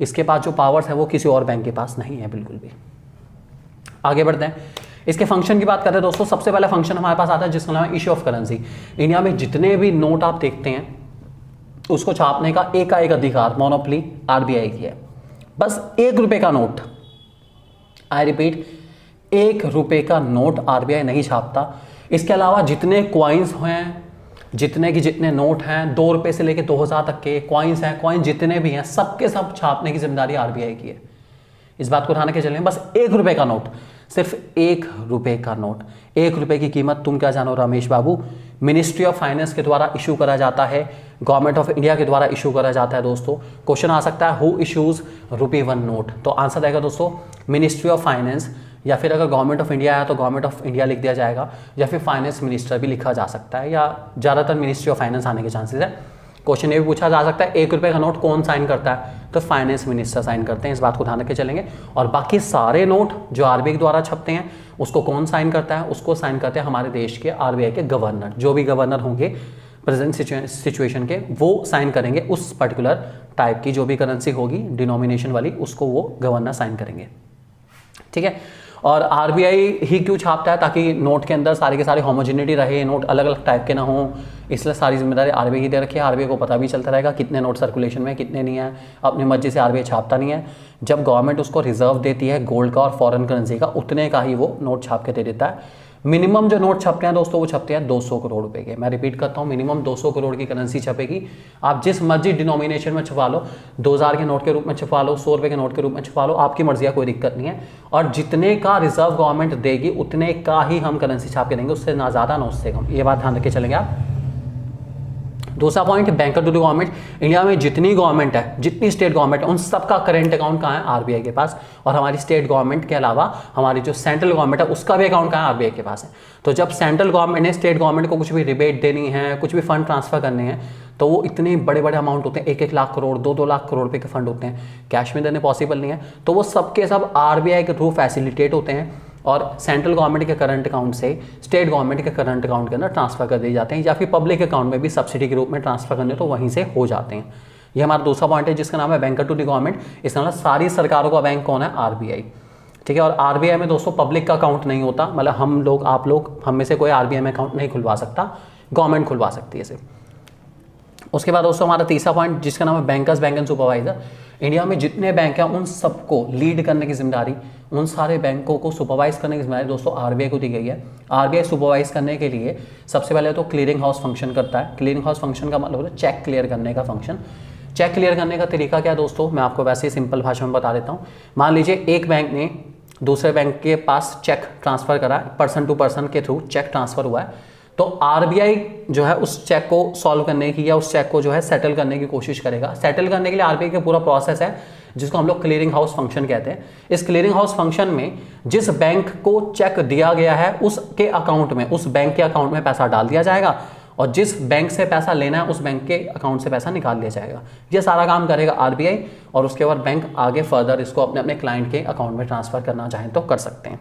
इसके पास जो पावर्स है वो किसी और बैंक के पास नहीं है बिल्कुल भी। आगे बढ़ते हैं, इसके फंक्शन की बात करते हैं दोस्तों। सबसे पहला फंक्शन हमारे पास आता है जिसका नाम है इश्यू ऑफ करेंसी। इंडिया में जितने भी नोट आप देखते हैं उसको छापने का एक अधिकार, मोनोपोली आरबीआई की है। बस ₹1 का नोट, आई रिपीट, ₹1 का नोट आरबीआई नहीं छापता। इसके अलावा जितने कॉइन्स हैं, जितने के जितने नोट हैं, ₹2 से लेकर 2000 तक के कॉइन्स हैं, कॉइन जितने भी हैं सबके सब छापने की जिम्मेदारी आरबीआई की है। इस बात को ध्यान के चलें। बस ₹1 का नोट, सिर्फ ₹1 का नोट। ₹1 की कीमत तुम क्या जानो रमेश बाबू, मिनिस्ट्री ऑफ फाइनेंस के द्वारा इशू करा जाता है, गवर्नमेंट ऑफ इंडिया के द्वारा इशू करा जाता है दोस्तों। क्वेश्चन आ सकता है हु इशूज ₹1 नोट, तो आंसर आएगा दोस्तों मिनिस्ट्री ऑफ फाइनेंस, या फिर अगर गवर्नमेंट ऑफ इंडिया है तो गवर्नमेंट ऑफ इंडिया लिख दिया जाएगा, या फिर फाइनेंस मिनिस्टर भी लिखा जा सकता है, या ज़्यादातर मिनिस्ट्री ऑफ फाइनेंस आने के चांसेस है। क्वेश्चन ये भी पूछा जा सकता है ₹1 का नोट कौन साइन करता है, तो फाइनेंस मिनिस्टर साइन करते हैं। इस बात को ध्यान रख के चलेंगे। और बाकी सारे नोट जो आरबीआई द्वारा छपते हैं उसको कौन साइन करता है, उसको साइन करते हैं हमारे देश के आरबीआई के गवर्नर। जो भी गवर्नर होंगे प्रेजेंट सिचुएशन के, वो साइन करेंगे उस पर्टिकुलर टाइप की जो भी करेंसी होगी डिनोमिनेशन वाली, उसको वो गवर्नर साइन करेंगे। ठीक है, और आरबीआई ही क्यों छापता है, ताकि नोट के अंदर सारे के सारे होमोजेनिटी रहे, नोट अलग अलग टाइप के ना हो, इसलिए सारी जिम्मेदारी आरबीआई की दे रखी है। आरबीआई को पता भी चलता रहेगा कितने नोट सर्कुलेशन में, कितने नहीं है। अपनी मर्जी से आरबीआई छापता नहीं है। जब गवर्नमेंट उसको रिजर्व देती है गोल्ड का और फॉरेन करेंसी का, उतने का ही वो नोट छाप के दे देता है। मिनिमम जो नोट छपते हैं दोस्तों वो छपते हैं 200 करोड़ रुपए के। मैं रिपीट करता हूँ, मिनिमम 200 करोड़ की करेंसी छपेगी। आप जिस मर्जी डिनोमिनेशन में छपा लो, 2000 के नोट के रूप में छपा लो, ₹100 के नोट के रूप में छपा लो, आपकी मर्जी है, कोई दिक्कत नहीं है। और जितने का रिजर्व गवर्नमेंट देगी उतने का ही हम करेंसी छाप के देंगे, उससे ना ज़्यादा ना उससे कम। ये बात ध्यान रख के चलेंगे आप। दूसरा point, banker to the government. India में जितनी गवर्नमेंट है, जितनी स्टेट गवर्नमेंट है, उन सबका करेंट अकाउंट कहाँ है? आरबीआई के पास। और हमारी स्टेट गवर्नमेंट के अलावा हमारी जो सेंट्रल गवर्नमेंट है उसका भी अकाउंट कहाँ है? आरबीआई के पास है। तो जब सेंट्रल गवर्नमेंट ने स्टेट गवर्नमेंट को कुछ भी रिबेट देनी है, कुछ भी फंड ट्रांसफर करने हैं, तो वो इतने बड़े बड़े अमाउंट होते हैं, 1-1 लाख करोड़, 2-2 लाख करोड़ रुपए के फंड होते हैं, कैश में देने पॉसिबल नहीं है। तो वो सबके सब आरबीआई के थ्रू फैसिलिटेट होते हैं और सेंट्रल गवर्नमेंट के करंट अकाउंट से स्टेट गवर्नमेंट के करंट अकाउंट के अंदर ट्रांसफर कर दिए जाते हैं, या फिर पब्लिक अकाउंट में भी सब्सिडी के रूप में ट्रांसफर करने तो वहीं से हो जाते हैं। ये हमारा दूसरा पॉइंट है जिसका नाम है बैंकर टू द गवर्नमेंट। इसका मतलब सारी सरकारों का बैंक कौन है? आरबीआई। ठीक है। और आरबीआई में दोस्तों पब्लिक का अकाउंट नहीं होता, मतलब हम लोग, आप लोग, हम में से कोई आरबीआई में अकाउंट नहीं खुलवा सकता, गवर्नमेंट खुलवा सकती है सिर्फ। उसके बाद दोस्तों हमारा तीसरा पॉइंट जिसका नाम है bankers bank and supervisor. India में जितने बैंक हैं उन सबको लीड करने की जिम्मेदारी, उन सारे बैंकों को सुपरवाइज करने की जिम्मेदारी दोस्तों आरबीआई को दी गई है। आरबीआई सुपरवाइज करने के लिए सबसे पहले तो क्लियरिंग हाउस फंक्शन करता है। क्लियरिंग हाउस फंक्शन का मतलब है चेक क्लियर करने का फंक्शन। चेक क्लियर करने का तरीका क्या है दोस्तों? मैं आपको वैसे ही सिंपल भाषा में बता देता हूँ। मान लीजिए एक बैंक ने दूसरे बैंक के पास चेक ट्रांसफर करा, पर्सन टू पर्सन के थ्रू चेक ट्रांसफर हुआ है, तो आरबीआई जो है उस चेक को सॉल्व करने की या उस चेक को जो है सेटल करने की कोशिश करेगा। सेटल करने के लिए आरबीआई का पूरा प्रोसेस है जिसको हम लोग क्लियरिंग हाउस फंक्शन कहते हैं। इस क्लियरिंग हाउस फंक्शन में जिस बैंक को चेक दिया गया है उसके अकाउंट में, उस बैंक के अकाउंट में पैसा डाल दिया जाएगा और जिस बैंक से पैसा लेना है उस बैंक के अकाउंट से पैसा निकाल लिया जाएगा। ये सारा काम करेगा आरबीआई और उसके बाद बैंक आगे फर्दर इसको अपने अपने क्लाइंट के अकाउंट में ट्रांसफर करना चाहें तो कर सकते हैं।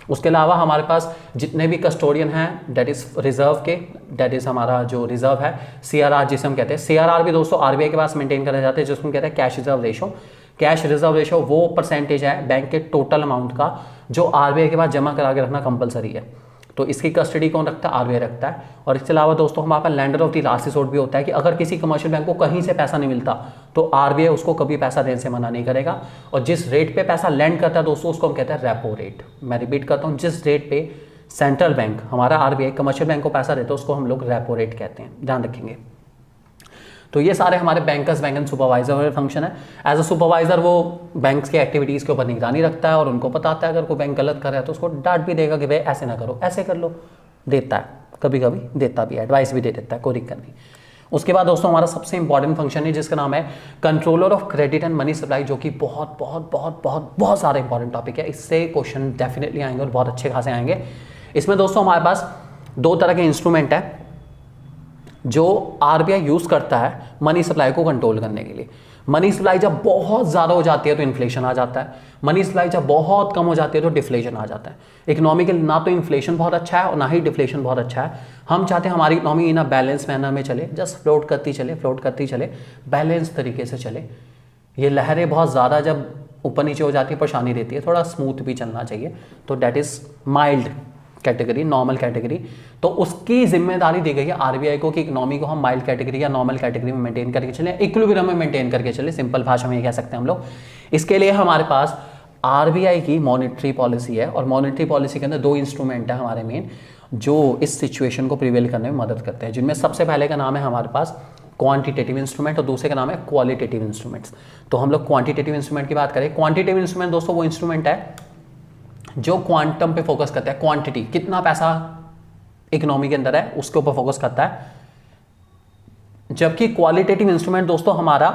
उसके अलावा हमारे पास जितने भी कस्टोडियन हैं दैट इज रिजर्व के, दैट इज हमारा जो रिजर्व है सीआरआर जिसे हम कहते हैं, सीआरआर भी दोस्तों आरबीआई के पास मेंटेन करे जाते हैं जिसको हम कहते हैं cash reserve ratio. Cash reserve ratio वो परसेंटेज है बैंक के टोटल अमाउंट का जो आरबीआई के पास जमा करा के रखना कंपलसरी है। तो इसकी कस्टडी कौन रखता है? आरबीआई रखता है। और इसके अलावा दोस्तों हमारे पास lender of the last resort भी होता है कि अगर किसी कमर्शियल बैंक को कहीं से पैसा नहीं मिलता तो आरबीआई उसको कभी पैसा देने से मना नहीं करेगा। और जिस रेट पे पैसा लैंड करता है दोस्तों उसको हम कहते हैं रेपो रेट। मैं रिपीट करता हूँ, जिस रेट पे सेंट्रल बैंक हमारा आरबीआई कमर्शियल बैंक को पैसा देता है उसको हम लोग रेपो रेट कहते हैं, ध्यान रखेंगे। तो ये सारे हमारे बैंकर्स बैंक एंड सुपरवाइजर वाले फंक्शन है। एज अ सुपरवाइजर वो बैंक्स के एक्टिविटीज़ के ऊपर निगरानी रखता है और उनको बताता है अगर कोई बैंक गलत कर रहा है तो उसको डांट भी देगा कि भाई ऐसे ना करो, ऐसे कर लो, देता है, कभी कभी देता भी है, एडवाइस भी दे देता है, कोई दिक्कत नहीं। उसके बाद दोस्तों हमारा सबसे इंपॉर्टेंट फंक्शन है जिसका नाम है controller of credit and money supply, जो कि बहुत बहुत बहुत बहुत बहुत सारा इंपॉर्टेंट टॉपिक है। इससे क्वेश्चन डेफिनेटली आएंगे और बहुत अच्छे खासे आएंगे। इसमें दोस्तों हमारे पास दो तरह के इंस्ट्रूमेंट है जो आरबीआई यूज करता है मनी सप्लाई को कंट्रोल करने के लिए। मनी सप्लाई जब बहुत ज़्यादा हो जाती है तो इन्फ्लेशन आ जाता है, मनी सप्लाई जब बहुत कम हो जाती है तो डिफ्लेशन आ जाता है। इकोनॉमिकल ना तो इन्फ्लेशन बहुत अच्छा है और ना ही डिफ्लेशन बहुत अच्छा है। हम चाहते हैं हमारी इकोनॉमी इन बैलेंस मैनर में चले, जस्ट फ्लोट करती चले, फ्लोट करती चले, बैलेंस तरीके से चले। ये लहरें बहुत ज़्यादा जब ऊपर नीचे हो जाती है परेशानी देती है, थोड़ा स्मूथ भी चलना चाहिए। तो that is mild category, normal category. तो उसकी जिम्मेदारी दी गई है आरबीआई को कि इकोनॉमी को हम माइल्ड कैटेगरी या नॉर्मल कैटेगरी में मेंटेन करके चलें, इक्विलिब्रियम में मेंटेन करके चले, सिंपल भाषा में ये कह सकते हैं हम लोग। इसके लिए हमारे पास आरबीआई की मॉनेटरी पॉलिसी है और मॉनेटरी पॉलिसी के अंदर दो इंस्ट्रूमेंट है हमारे मेन जो इस सिचुएशन को प्रिवेल करने में मदद करते हैं, जिनमें सबसे पहले का नाम है हमारे पास क्वांटिटेटिव इंस्ट्रूमेंट और दूसरे का नाम है क्वालिटेटिव इंस्ट्रूमेंट्स। तो हम लोग क्वांटिटेटिव इंस्ट्रूमेंट की बात करें, क्वांटिटेटिव इंस्ट्रूमेंट दोस्तों वो इंस्ट्रूमेंट है जो क्वांटम पे फोकस करता है, क्वांटिटी, कितना पैसा इकोनॉमी के अंदर है उसके ऊपर फोकस करता है। जबकि क्वालिटेटिव इंस्ट्रूमेंट दोस्तों हमारा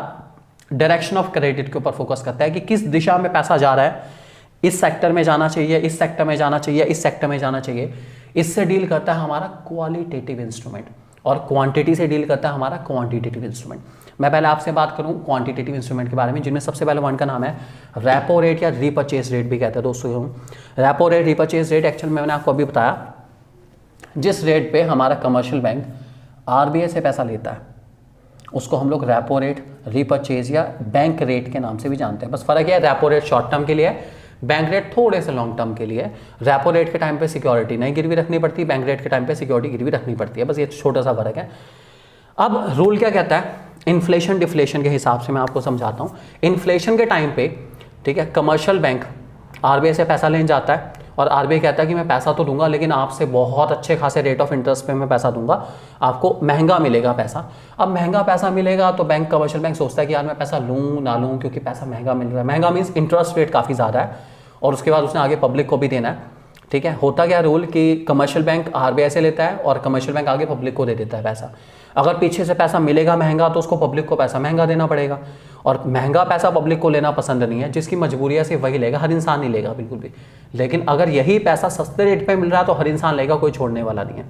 डायरेक्शन ऑफ क्रेडिट के ऊपर फोकस करता है कि किस दिशा में पैसा जा रहा है, इस सेक्टर में जाना चाहिए, इस सेक्टर में जाना चाहिए, इस सेक्टर में जाना चाहिए। इससे डील करता है हमारा क्वालिटेटिव इंस्ट्रूमेंट और क्वांटिटी से डील करता है हमारा क्वांटिटेटिव इंस्ट्रूमेंट। मैं पहले आपसे बात करूं क्वांटिटेटिव इंस्ट्रूमेंट के बारे में, जिनमें सबसे पहले वन का नाम है रेपो रेट या रीपर्चेज रेट भी कहते हैं दोस्तों। Repo rate, repurchase rate actual में मैंने आपको अभी बताया, जिस रेट पे हमारा कमर्शियल बैंक आरबीआई से पैसा लेता है उसको हम लोग रेपो रेट, रीपर्चेज या बैंक रेट के नाम से भी जानते हैं। बस फर्क है, रेपो रेट शॉर्ट टर्म के लिए है, बैंक रेट थोड़े से लॉन्ग टर्म के लिए। रेपो रेट के टाइम पे सिक्योरिटी नहीं गिरवी रखनी पड़ती, बैंक रेट के टाइम पे सिक्योरिटी गिरवी रखनी पड़ती है, बस ये छोटा सा फर्क है। अब रूल क्या कहता है, इन्फ्लेशन डिफ्लेशन के हिसाब से मैं आपको समझाता हूँ। इन्फ्लेशन के टाइम पे, ठीक है, कमर्शियल बैंक आरबीआई से पैसा लेने जाता है और आरबीआई कहता है कि मैं पैसा तो दूंगा लेकिन आपसे बहुत अच्छे खासे रेट ऑफ इंटरेस्ट पे मैं पैसा दूंगा, आपको महंगा मिलेगा पैसा। अब महंगा पैसा मिलेगा तो बैंक, कमर्शियल बैंक सोचता है कि यार मैं पैसा लूँ ना लूँ, क्योंकि पैसा महंगा मिल रहा है। महंगा मीन्स इंटरेस्ट रेट काफ़ी ज़्यादा है और उसके बाद उसने आगे पब्लिक को भी देना है। ठीक है, होता क्या रूल कि कमर्शियल बैंक आरबीआई से लेता है और कमर्शियल बैंक आगे पब्लिक को दे देता है पैसा। अगर पीछे से पैसा मिलेगा महंगा तो उसको पब्लिक को पैसा महंगा देना पड़ेगा, और महंगा पैसा पब्लिक को लेना पसंद नहीं है, जिसकी मजबूरी है सिर्फ वही लेगा, हर इंसान नहीं लेगा बिल्कुल भी। लेकिन अगर यही पैसा सस्ते रेट पे मिल रहा है तो हर इंसान लेगा, कोई छोड़ने वाला नहीं है।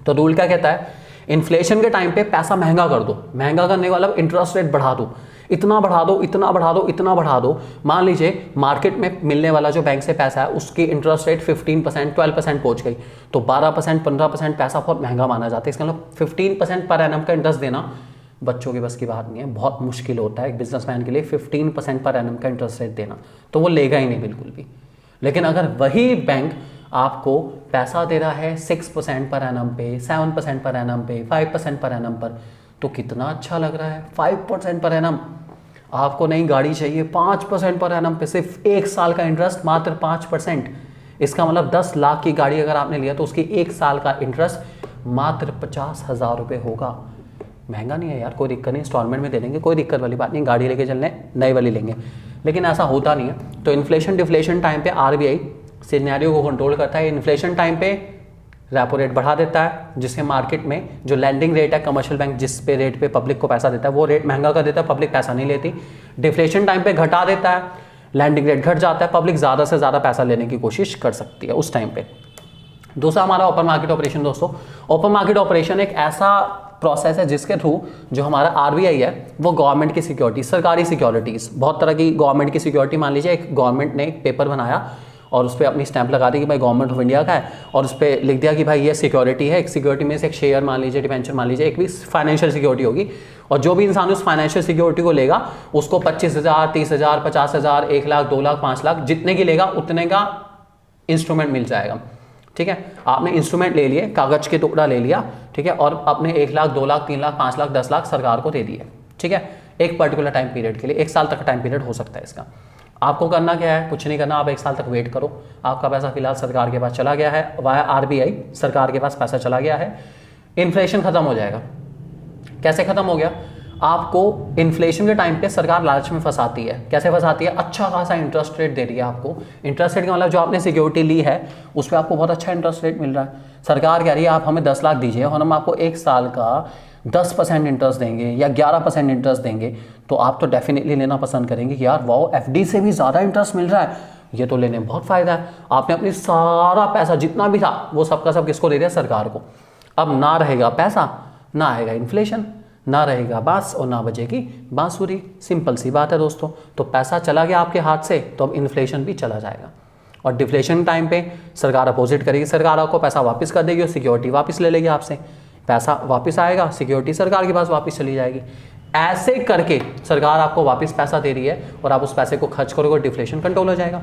तो रूल क्या कहता है, इन्फ्लेशन के टाइम पे पैसा महंगा कर दो, महंगा करने वाला इंटरेस्ट रेट बढ़ा दो, इतना बढ़ा दो, इतना बढ़ा दो, इतना बढ़ा दो। मान लीजिए मार्केट में मिलने वाला जो बैंक से पैसा है उसकी इंटरेस्ट रेट 15%, 12% पहुंच गई, तो 12%, 15% पैसा बहुत महंगा माना जाता है। इसका मतलब 15% पर एनम का इंटरेस्ट देना बच्चों की बस की बात नहीं है, बहुत मुश्किल होता है एक बिजनेसमैन के लिए 15% पर एनम का इंटरेस्ट रेट देना, तो वो लेगा ही नहीं बिल्कुल भी। लेकिन अगर वही बैंक आपको पैसा दे रहा है 6% पर एनम पे, 7% पर एनम पे, 5% पर एनम पर, तो कितना अच्छा लग रहा है। 5% पर एनम, आपको नई गाड़ी चाहिए, 5% पर एनम पे, सिर्फ 1 साल का इंटरेस्ट, मात्र 5%। इसका मतलब 10 लाख की गाड़ी अगर आपने लिया तो उसकी 1 साल का इंटरेस्ट मात्र 50,000 रुपये होगा। महंगा नहीं है यार, कोई दिक्कत नहीं, इंस्टॉलमेंट में दे देंगे, कोई दिक्कत वाली बात नहीं, गाड़ी लेके चलने नई वाली लेंगे। लेकिन ऐसा होता नहीं है। तो इन्फ्लेशन डिफ्लेशन टाइम पे आरबीआई सिनेरियो को कंट्रोल करता है। इन्फ्लेशन टाइम पे रेपो रेट बढ़ा देता है, जिससे मार्केट में जो लैंडिंग रेट है कमर्शियल बैंक जिस पे रेट पे पब्लिक को पैसा देता है वो रेट महंगा कर देता है, पब्लिक पैसा नहीं लेती। डिफ्लेशन टाइम पे घटा देता है, लैंडिंग रेट घट जाता है, पब्लिक ज़्यादा से ज़्यादा पैसा लेने की कोशिश कर सकती है उस टाइम पे। दूसरा हमारा ओपन मार्केट ऑपरेशन। दोस्तों, ओपन मार्केट ऑपरेशन एक ऐसा प्रोसेस है जिसके थ्रू जो हमारा आरबीआई है वो गवर्नमेंट की सिक्योरिटी, सरकारी सिक्योरिटीज़, बहुत तरह की गवर्नमेंट की सिक्योरिटी, मान लीजिए एक गवर्नमेंट ने एक पेपर बनाया और उस पर अपनी स्टैंप लगा दी कि भाई गवर्नमेंट ऑफ इंडिया का है, और उस पर लिख दिया कि भाई ये सिक्योरिटी है। एक सिक्योरिटी में से एक शेयर मान लीजिए, डिबेंचर मान लीजिए, एक भी फाइनेंशियल सिक्योरिटी होगी, और जो भी इंसान उस फाइनेंशियल सिक्योरिटी को लेगा उसको 25,000, 30,000, 50,000, 1 लाख, 2 लाख, 5 लाख, जितने की लेगा उतने का इंस्ट्रूमेंट मिल जाएगा। ठीक है, आपने इंस्ट्रूमेंट ले लिए, कागज के टुकड़ा ले लिया, ठीक है, और अपने 1 लाख, 2 लाख, 3 लाख, 5 लाख, 10 लाख सरकार को दे दिए। ठीक है, एक पर्टिकुलर टाइम पीरियड के लिए, 1 साल तक का टाइम पीरियड हो सकता है इसका। आपको करना क्या है, कुछ नहीं करना, आप 1 साल तक वेट करो। आपका पैसा फिलहाल सरकार के पास चला गया है, वाया आरबीआई सरकार के पास पैसा चला गया है, इन्फ्लेशन खत्म हो जाएगा। कैसे खत्म हो गया, आपको इन्फ्लेशन के टाइम पे सरकार लालच में फंसाती है। कैसे फंसाती है, अच्छा खासा इंटरेस्ट रेट दे रही है आपको। इंटरेस्ट रेट का मतलब जो आपने सिक्योरिटी ली है उस पर आपको बहुत अच्छा इंटरेस्ट रेट मिल रहा है। सरकार कह रही है आप हमें 10 लाख दीजिए और हम आपको 1 साल का 10% इंटरेस्ट देंगे या 11% इंटरेस्ट देंगे, तो आप तो डेफिनेटली लेना पसंद करेंगे कि यार वाओ, एफडी से भी ज़्यादा इंटरेस्ट मिल रहा है, ये तो लेने में बहुत फ़ायदा है। आपने अपनी सारा पैसा जितना भी था वो सबका सब किसको दे दिया, सरकार को। अब ना रहेगा पैसा, ना आएगा इन्फ्लेशन, ना रहेगा बांस और ना बजेगी बांसुरी। सिंपल सी बात है दोस्तों। तो पैसा चला गया आपके हाथ से, तो अब इन्फ्लेशन भी चला जाएगा। और डिफ्लेशन टाइम पे सरकार अपोजिट करेगी, सरकार आपको पैसा वापस कर देगी और सिक्योरिटी वापस ले लेगी आपसे। पैसा वापस आएगा, सिक्योरिटी सरकार के पास वापस चली जाएगी। ऐसे करके सरकार आपको वापस पैसा दे रही है और आप उस पैसे को खर्च करोगे और डिफ्लेशन कंट्रोल हो जाएगा।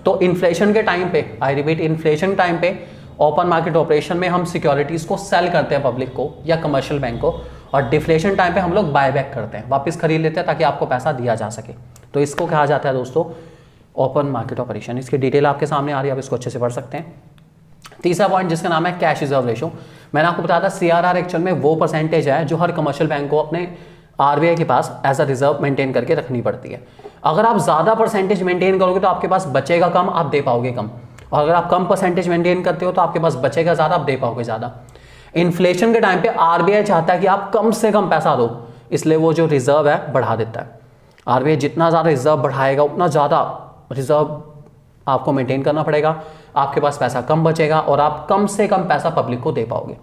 तो इन्फ्लेशन के टाइम पे, आई रिपीट, इन्फ्लेशन टाइम पे ओपन मार्केट ऑपरेशन में हम सिक्योरिटीज़ को सेल करते हैं पब्लिक को या कमर्शियल बैंक को, और डिफ्लेशन टाइम पे हम लोग बाय बैक करते हैं, वापस खरीद लेते हैं ताकि आपको पैसा दिया जा सके। तो इसको कहा जाता है दोस्तों ओपन मार्केट ऑपरेशन। इसकी डिटेल आपके सामने आ रही है, आप इसको अच्छे से पढ़ सकते हैं। तीसरा पॉइंट जिसका नाम है कैश रिजर्व रेशो। मैंने आपको बताया था सीआरआर एक्चुअल में वो परसेंटेज है जो हर कमर्शियल बैंक को अपने आरबीआई के पास एज अ रिजर्व मेंटेन करके रखनी पड़ती है। अगर आप ज़्यादा परसेंटेज मेंटेन करोगे तो आपके पास बचेगा कम, आप दे पाओगे कम, और अगर आप कम परसेंटेज मेंटेन करते हो तो आपके पास बचेगा ज़्यादा, आप दे पाओगे ज़्यादा। इन्फ्लेशन के टाइम पे आरबीआई चाहता है कि आप कम से कम पैसा दो, इसलिए वो जो रिजर्व है बढ़ा देता है। आरबीआई जितना ज़्यादा रिजर्व बढ़ाएगा उतना ज़्यादा रिजर्व आपको मेंटेन करना पड़ेगा, आपके पास पैसा कम बचेगा और आप कम से कम पैसा पब्लिक को दे पाओगे।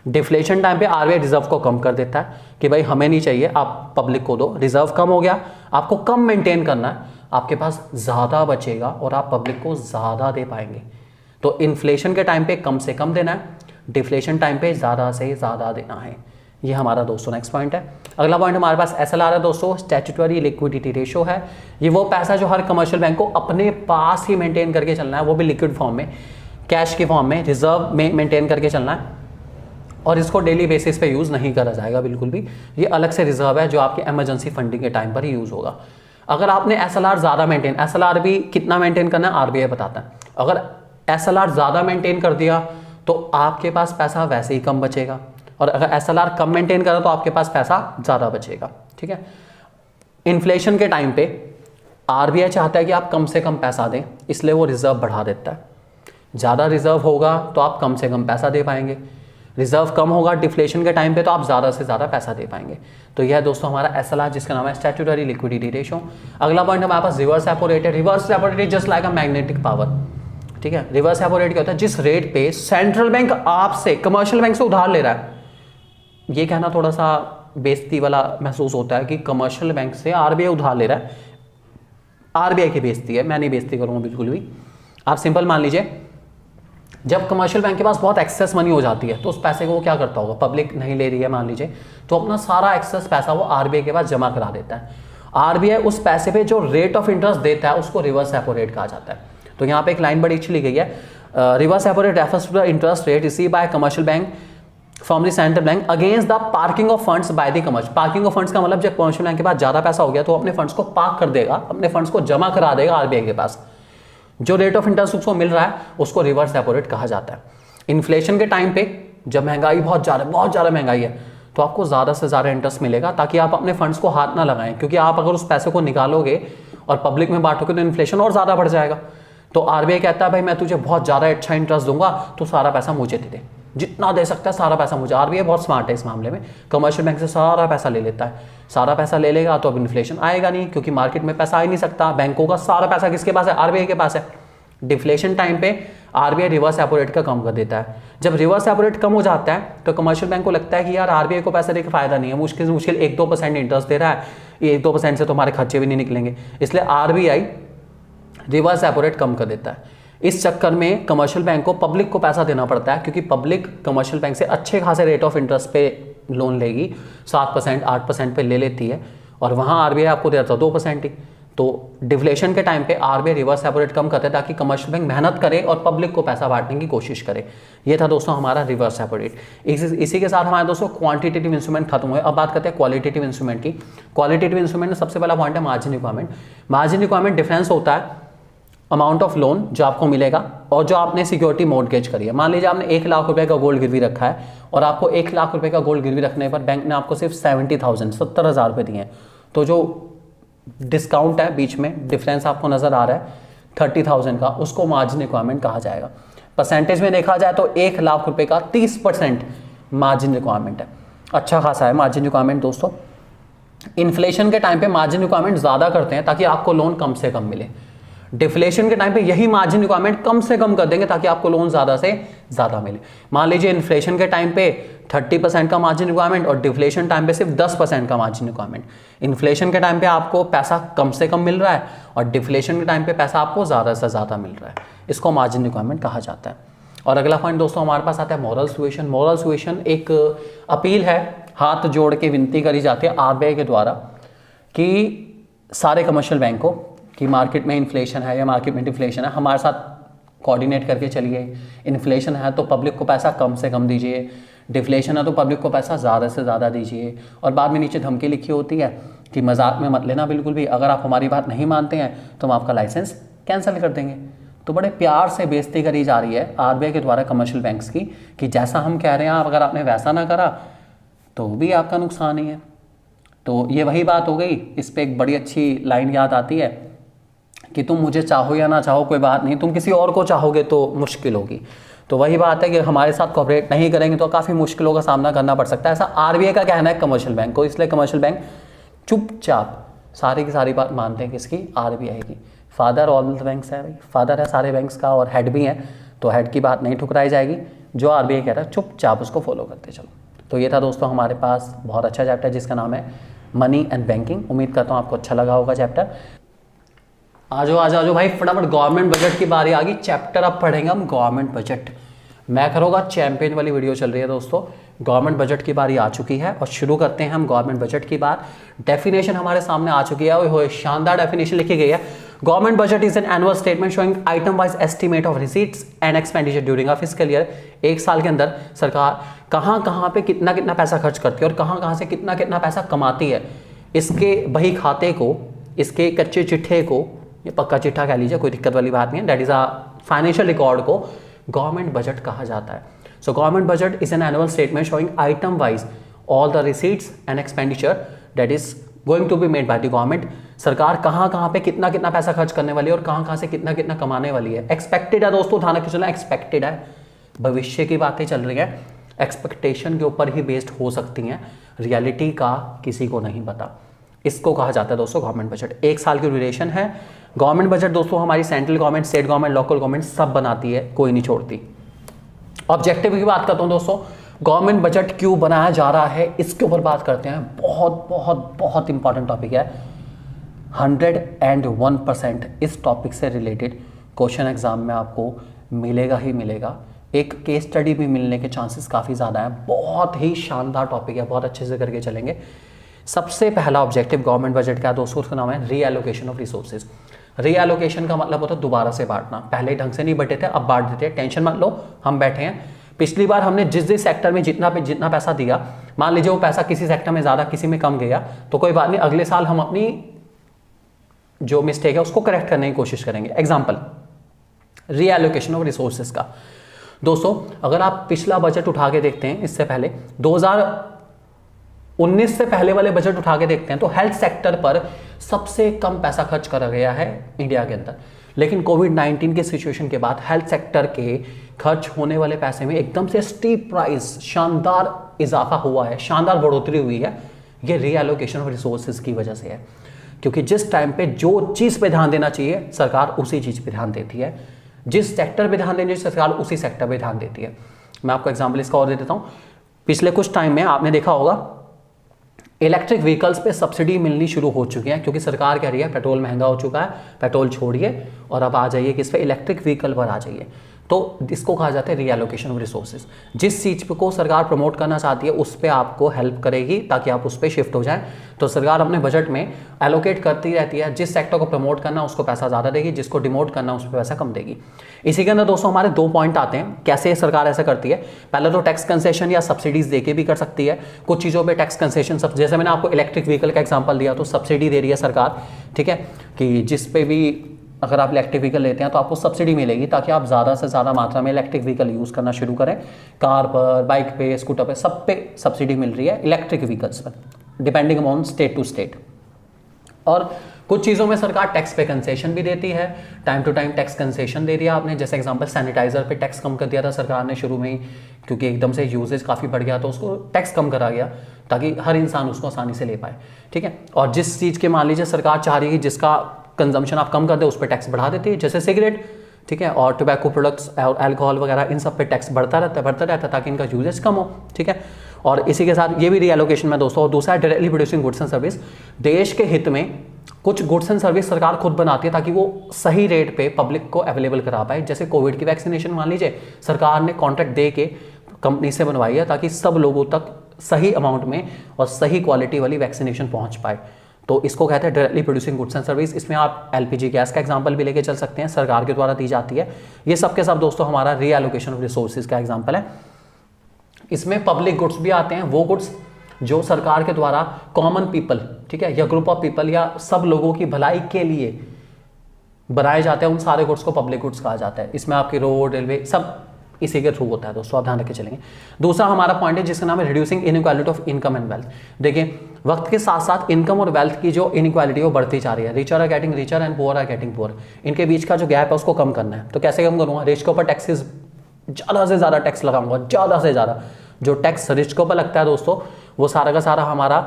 डिफ्लेशन टाइम पे आरबीआई रिजर्व को कम कर देता है कि भाई हमें नहीं चाहिए, आप पब्लिक को दो। रिजर्व कम हो गया, आपको कम मेंटेन करना है, आपके पास ज़्यादा बचेगा और आप पब्लिक को ज़्यादा दे पाएंगे। तो इन्फ्लेशन के टाइम पे कम से कम देना है, डिफ्लेशन टाइम पे ज़्यादा से ज़्यादा देना है। ये हमारा दोस्तों नेक्स्ट पॉइंट है। अगला पॉइंट हमारे पास एसएलआर है दोस्तों, स्टैट्यूटरी लिक्विडिटी रेशो है। ये वो पैसा जो हर कमर्शियल बैंक को अपने पास ही मेंटेन करके चलना है, वो भी लिक्विड फॉर्म में, कैश के फॉर्म में, रिजर्व में मेंटेन करके चलना है, और इसको डेली बेसिस पे यूज़ नहीं करा जाएगा बिल्कुल भी। ये अलग से रिजर्व है जो आपकी इमरजेंसी फंडिंग के टाइम पर ही यूज़ होगा। अगर आपने एसएलआर ज़्यादा मेंटेन, एसएलआर भी कितना मेंटेन करना है आरबीआई बताता है। अगर एसएलआर ज़्यादा मेंटेन कर दिया तो आपके पास पैसा वैसे ही कम बचेगा, और अगर एसएलआर कम मेंटेन करा तो आपके पास पैसा ज़्यादा बचेगा। ठीक है, इन्फ्लेशन के टाइम पे आरबीआई चाहता है कि आप कम से कम पैसा दें, इसलिए वो रिजर्व बढ़ा देता है। ज़्यादा रिजर्व होगा तो आप कम से कम पैसा दे पाएंगे, रिजर्व कम होगा डिफ्लेशन के टाइम पे तो आप ज़्यादा से ज़्यादा पैसा दे पाएंगे। तो यह है दोस्तों हमारा SLR, जिसका नाम है स्टैट्यूटरी लिक्विडिटी रेशो। अगला पॉइंट हमारे पास रिवर्स रेपो रेट है। Reverse repo rate just like a magnetic power, ठीक है। रिवर्स रेपो रेट क्या होता है? जिस रेट पे सेंट्रल बैंक आपसे, कमर्शियल बैंक से उधार ले रहा है। ये कहना थोड़ा सा बेइज्जती वाला महसूस होता है कि कमर्शियल बैंक से RBI उधार ले रहा है, RBI की बेइज्जती है, मैं नहीं बेइज्जती करूँगा बिल्कुल भी। आप सिंपल मान लीजिए, जब कमर्शियल बैंक के पास बहुत एक्सेस मनी हो जाती है तो उस पैसे को वो क्या करता होगा, पब्लिक नहीं ले रही है मान लीजिए, तो अपना सारा एक्सेस पैसा वो RBI के पास जमा करा देता है। RBI उस पैसे पे जो रेट ऑफ इंटरेस्ट देता है उसको रिवर्स रेपो रेट कहा जाता है। तो यहाँ पे एक लाइन बड़ी अच्छी ली गई है, reverse repo rate refers to the interest rate received by commercial bank from the central bank against the parking of funds by the commercial. Parking of funds का मतलब जब कमर्शियल बैंक के पास ज़्यादा पैसा हो गया तो अपने फंड्स को पार्क कर देगा, अपने फंड्स को जमा करा देगा RBI के पास। जो रेट ऑफ इंटरेस्ट उसको मिल रहा है उसको रिवर्स रेपो रेट कहा जाता है। इन्फ्लेशन के टाइम पे जब महंगाई बहुत ज़्यादा महंगाई है तो आपको ज़्यादा से ज़्यादा इंटरेस्ट मिलेगा, ताकि आप अपने फंड्स को हाथ ना लगाएं, क्योंकि आप अगर उस पैसे को निकालोगे और पब्लिक में बांटोगे तो इन्फ्लेशन और ज़्यादा बढ़ जाएगा। तो RBI कहता है भाई मैं तुझे बहुत ज़्यादा अच्छा इंटरेस्ट दूंगा, तो सारा पैसा मुझे दे दे, जितना दे सकता है सारा पैसा मुझे। RBI बहुत स्मार्ट है इस मामले में, कमर्शियल बैंक से सारा पैसा ले लेता है। सारा पैसा ले लेगा तो अब इन्फ्लेशन आएगा नहीं, क्योंकि मार्केट में पैसा आ ही नहीं सकता। बैंकों का सारा पैसा किसके पास है? RBI के पास है। डिफ्लेशन टाइम पे RBI रिवर्स रेपो रेट का कम कर देता है। जब रिवर्स रेपो रेट कम हो जाता है तो कमर्शियल बैंक को लगता है कि यार RBI को पैसे देकर फायदा नहीं है, मुश्किल से मुश्किल 1-2% इंटरेस्ट दे रहा है, ये 1-2% से तो हमारे खर्चे भी नहीं निकलेंगे, इसलिए RBI रिवर्स रेपो रेट कम कर देता है। इस चक्कर में कमर्शियल बैंक को पब्लिक को पैसा देना पड़ता है, क्योंकि पब्लिक कमर्शियल बैंक से अच्छे खासे रेट ऑफ इंटरेस्ट पे लोन लेगी, 7% 8% पे ले लेती है, और वहाँ RBI आपको देता है 2% ही। तो डिफ्लेशन के टाइम पे RBI रिवर्स रेपो रेट कम करते हैं ताकि कमर्शियल बैंक मेहनत करे और पब्लिक को पैसा बांटने की कोशिश करे। ये था दोस्तों हमारा रिवर्स रेपो रेट। इसी के साथ हमारे दोस्तों क्वांटिटेटिव इंस्ट्रूमेंट खत्म हुए। अब बात करते हैं क्वालिटेटिव इंस्ट्रूमेंट की। क्वालिटेटिव इंस्ट्रूमेंट में सबसे पहला पॉइंट है margin requirement. Margin requirement difference होता है अमाउंट ऑफ लोन जो आपको मिलेगा और जो आपने सिक्योरिटी मॉर्गेज करी है। मान लीजिए आपने 1 लाख रुपए का गोल्ड गिरवी रखा है और आपको 1 लाख रुपए का गोल्ड गिरवी रखने पर बैंक ने आपको सिर्फ 70,000 रुपये दिए हैं। तो जो डिस्काउंट है बीच में, डिफरेंस आपको नजर आ रहा है 30,000 का, उसको मार्जिन रिक्वायरमेंट कहा जाएगा। परसेंटेज में देखा जाए तो 1 लाख रुपए का 30% मार्जिन रिक्वायरमेंट है। अच्छा खासा है मार्जिन रिक्वायरमेंट दोस्तों। इन्फ्लेशन के टाइम पे मार्जिन रिक्वायरमेंट ज़्यादा करते हैं ताकि आपको लोन कम से कम मिले। डिफ्लेशन के टाइम पे यही मार्जिन रिक्वायरमेंट कम से कम कर देंगे ताकि आपको लोन ज़्यादा से ज़्यादा मिले। मान लीजिए इन्फ्लेशन के टाइम पे 30% का मार्जिन रिक्वायरमेंट और डिफ्लेशन टाइम पे सिर्फ 10% का मार्जिन रिक्वायरमेंट। इन्फ्लेशन के टाइम पे आपको पैसा कम से कम मिल रहा है और डिफ्लेशन के टाइम पे पैसा आपको ज़्यादा से ज़्यादा मिल रहा है, इसको मार्जिन रिक्वायरमेंट कहा जाता है। और अगला पॉइंट दोस्तों हमारे पास आता है मॉरल सुएशन। मॉरल सुएशन एक अपील है, हाथ जोड़ के विनती करी जाती है RBI के द्वारा कि सारे कमर्शियल बैंकों कि मार्केट में इन्फ्लेशन है या मार्केट में डिफ्लेशन है, हमारे साथ कोऑर्डिनेट करके चलिए। इन्फ्लेशन है तो पब्लिक को पैसा कम से कम दीजिए, डिफ्लेशन है तो पब्लिक को पैसा ज़्यादा से ज़्यादा दीजिए। और बाद में नीचे धमकी लिखी होती है कि मजाक में मत लेना बिल्कुल भी, अगर आप हमारी बात नहीं मानते हैं तो हम आपका लाइसेंस कैंसिल कर देंगे। तो बड़े प्यार से बेइज्जती करी जा रही है RBI के द्वारा कमर्शियल बैंक्स की कि जैसा हम कह रहे हैं आप अगर आपने वैसा ना करा तो भी आपका नुकसान ही है। तो ये वही बात हो गई। इस पर एक बड़ी अच्छी लाइन याद आती है कि तुम मुझे चाहो या ना चाहो कोई बात नहीं, तुम किसी और को चाहोगे तो मुश्किल होगी। तो वही बात है कि हमारे साथ कोऑपरेट नहीं करेंगे तो काफ़ी मुश्किलों का सामना करना पड़ सकता है, ऐसा RBI का कहना है कमर्शियल बैंक को। इसलिए कमर्शियल बैंक चुपचाप सारी की सारी बात मानते हैं किसकी? RBI की। फादर ऑल द बैंक्स है भाई, फादर है सारे बैंक्स का और हेड भी है, तो हेड की बात नहीं ठुकराई जाएगी। जो RBI कह रहा है चुपचाप उसको फॉलो करते चलो। तो ये था दोस्तों हमारे पास बहुत अच्छा चैप्टर जिसका नाम है मनी एंड बैंकिंग। उम्मीद करता हूँ आपको अच्छा लगा होगा चैप्टर। आ जाओ भाई फटाफट, गवर्नमेंट बजट की बारी आ गई। चैप्टर अब पढ़ेंगे हम गवर्नमेंट बजट। मैक्रो का चैंपियन वाली वीडियो चल रही है दोस्तों। गवर्नमेंट बजट की बारी आ चुकी है और शुरू करते हैं हम गवर्नमेंट बजट की बात। डेफिनेशन हमारे सामने आ चुकी है, वो शानदार डेफिनेशन लिखी गई है। Government budget is an annual statement showing item wise estimate of receipts and expenditure during a fiscal year. एक साल के अंदर सरकार कहाँ पे कितना कितना पैसा खर्च करती है और कहाँ से कितना कितना पैसा कमाती है, इसके बही खाते को, इसके कच्चे चिट्ठे को, ये पक्का चिट्ठा कह लीजिए, कोई दिक्कत वाली बात नहीं है, that is a financial record को गवर्नमेंट बजट कहा जाता है। So government budget is an annual statement showing item wise all the receipts and expenditure that is going to be made by the government सरकार कहाँ कहाँ पे कितना कितना पैसा खर्च करने वाली है और कहाँ कहाँ से कितना कितना कमाने वाली है। एक्सपेक्टेड है दोस्तों, ध्यान रखिए, चलना एक्सपेक्टेड है, भविष्य की बातें चल रही है, एक्सपेक्टेशन के ऊपर ही बेस्ड हो सकती हैं, रियलिटी का किसी को नहीं पता। इसको कहा जाता है दोस्तों गवर्नमेंट बजट। 1 साल की ड्यूरेशन है। गवर्नमेंट बजट दोस्तों हमारी central government, state government, local government सब बनाती है, कोई नहीं छोड़ती। ऑब्जेक्टिव की बात करता हूं दोस्तों, गवर्नमेंट बजट क्यों बनाया जा रहा है इसके ऊपर बात करते हैं। बहुत बहुत बहुत इंपॉर्टेंट टॉपिक है, 101% इस टॉपिक से रिलेटेड क्वेश्चन एग्जाम में आपको मिलेगा ही मिलेगा। एक केस स्टडी भी मिलने के चांसेस काफ़ी ज़्यादा हैं। बहुत ही शानदार टॉपिक है, बहुत अच्छे से करके चलेंगे। सबसे पहला ऑब्जेक्टिव गवर्नमेंट बजट का दोस्तों, उसका नाम है रीएलोकेशन ऑफ रिसोर्सेज। रीएलोकेशन का मतलब होता है दोबारा से बांटना। पहले ढंग से नहीं बटे थे, अब बांट देते हैं। टेंशन मत लो, हम बैठे हैं। पिछली बार हमने जिस सेक्टर में जितना पैसा दिया, मान लीजिए वो पैसा किसी सेक्टर में ज़्यादा किसी में कम गया, तो कोई बात नहीं, अगले साल हम अपनी जो मिस्टेक है उसको करेक्ट करने की कोशिश करेंगे। एग्जाम्पल, रीएलोकेशन ऑफ रिसोर्सेज का दोस्तों, अगर आप पिछला बजट उठा के देखते हैं, इससे पहले 2019 से पहले वाले बजट उठा के देखते हैं, तो हेल्थ सेक्टर पर सबसे कम पैसा खर्च करा गया है इंडिया के अंदर। लेकिन कोविड-19 के सिचुएशन के बाद हेल्थ सेक्टर के खर्च होने वाले पैसे में एकदम से स्टीप प्राइस, शानदार इजाफा हुआ है, शानदार बढ़ोतरी हुई है। ये रीएलोकेशन ऑफ रिसोर्सेज की वजह से है, क्योंकि जिस टाइम पे जो चीज़ पे ध्यान देना चाहिए सरकार उसी चीज़ पे ध्यान देती है, जिस सेक्टर पे ध्यान देने चाहिए सरकार उसी सेक्टर पे ध्यान देती है। मैं आपको एग्जांपल इसका और दे देता हूँ। पिछले कुछ टाइम में आपने देखा होगा इलेक्ट्रिक व्हीकल्स पे सब्सिडी मिलनी शुरू हो चुकी है, क्योंकि सरकार कह रही है पेट्रोल महंगा हो चुका है, पेट्रोल छोड़िए और अब आ जाइए किस पे, इलेक्ट्रिक व्हीकल पर आ जाइए। तो इसको कहा जाता है रीएलोकेशन ऑफ रिसोर्सेज। जिस चीज़ को सरकार प्रमोट करना चाहती है उस पर आपको हेल्प करेगी ताकि आप उस पर शिफ्ट हो जाएं। तो सरकार अपने बजट में एलोकेट करती रहती है, जिस सेक्टर को प्रमोट करना उसको पैसा ज़्यादा देगी, जिसको डिमोट करना उस पर पैसा कम देगी। इसी के अंदर दोस्तों हमारे 2 पॉइंट आते हैं, कैसे सरकार ऐसा करती है। पहले तो टैक्स कंसेशन या सब्सिडीज देके भी कर सकती है, कुछ चीज़ों पर टैक्स कंसेशन, जैसे मैंने आपको इलेक्ट्रिक व्हीकल का एग्जाम्पल दिया, तो सब्सिडी दे रही है सरकार, ठीक है, कि जिस पे भी अगर आप इलेक्ट्रिक व्हीकल लेते हैं तो आपको सब्सिडी मिलेगी ताकि आप ज़्यादा से ज़्यादा मात्रा में इलेक्ट्रिक व्हीकल यूज़ करना शुरू करें। कार पर, बाइक पे, स्कूटर पे, सब पे सब्सिडी मिल रही है इलेक्ट्रिक व्हीकल्स पर, depending upon state to state. और कुछ चीज़ों में सरकार टैक्स पे कंसेशन भी देती है, time to time tax concession दे दिया आपने। जैसे एग्जांपल सैनिटाइज़र पे टैक्स कम कर दिया था सरकार ने शुरू में ही, क्योंकि एकदम से यूजेज काफ़ी बढ़ गया तो उसको टैक्स कम करा गया ताकि हर इंसान उसको आसानी से ले पाए, ठीक है। और जिस चीज़ के मान लीजिए सरकार चाह रही है कि जिसका कंजम्पशन आप कम कर दे उस पर टैक्स बढ़ा देती है, जैसे सिगरेट, ठीक है, और टोबैको प्रोडक्ट्स और अल्कोहल वगैरह, इन सब पे टैक्स बढ़ता रहता है ताकि इनका यूजेज कम हो, ठीक है। और इसी के साथ ये भी रीएलोकेशन में दोस्तों। और दूसरा है directly producing goods and service. देश के हित में कुछ गुड्स एंड सर्विस सरकार खुद बनाती है ताकि वो सही रेट पे पब्लिक को अवेलेबल करा पाए। जैसे कोविड की वैक्सीनेशन मान लीजिए, सरकार ने कॉन्ट्रैक्ट दे के कंपनी से बनवाई है ताकि सब लोगों तक सही अमाउंट में और सही क्वालिटी वाली वैक्सीनेशन पहुंच पाए। तो इसको कहते हैं directly producing goods and service. इसमें आप एलपीजी गैस का एग्जांपल भी लेके चल सकते हैं, सरकार के द्वारा दी जाती है। ये सब के सब दोस्तों हमारा रीएलोकेशन ऑफ रिसोर्सेज का एग्जांपल है। इसमें पब्लिक गुड्स भी आते हैं, वो गुड्स जो सरकार के द्वारा कॉमन पीपल, ठीक है, या ग्रुप ऑफ पीपल या सब लोगों की भलाई के लिए बनाए जाते हैं, उन सारे गुड्स को पब्लिक गुड्स कहा जाता है। इसमें आपकी रोड, रेलवे सब इसी के थ्रू होता है दोस्तों, आप ध्यान रख के चलेंगे। दूसरा हमारा पॉइंट है जिसका नाम है reducing inequality of income and wealth. देखिए वक्त के साथ साथ इनकम और वेल्थ की जो इनइक्वालिटी वो बढ़ती जा रही है। Richer are getting richer and poor are getting poor. इनके बीच का जो गैप है उसको कम करना है। तो कैसे कम करूँगा? रिच के ऊपर टैक्सेस ज़्यादा से ज़्यादा टैक्स लगाऊंगा, ज़्यादा से ज़्यादा। जो टैक्स रिच के ऊपर लगता है दोस्तों वो सारा का सारा हमारा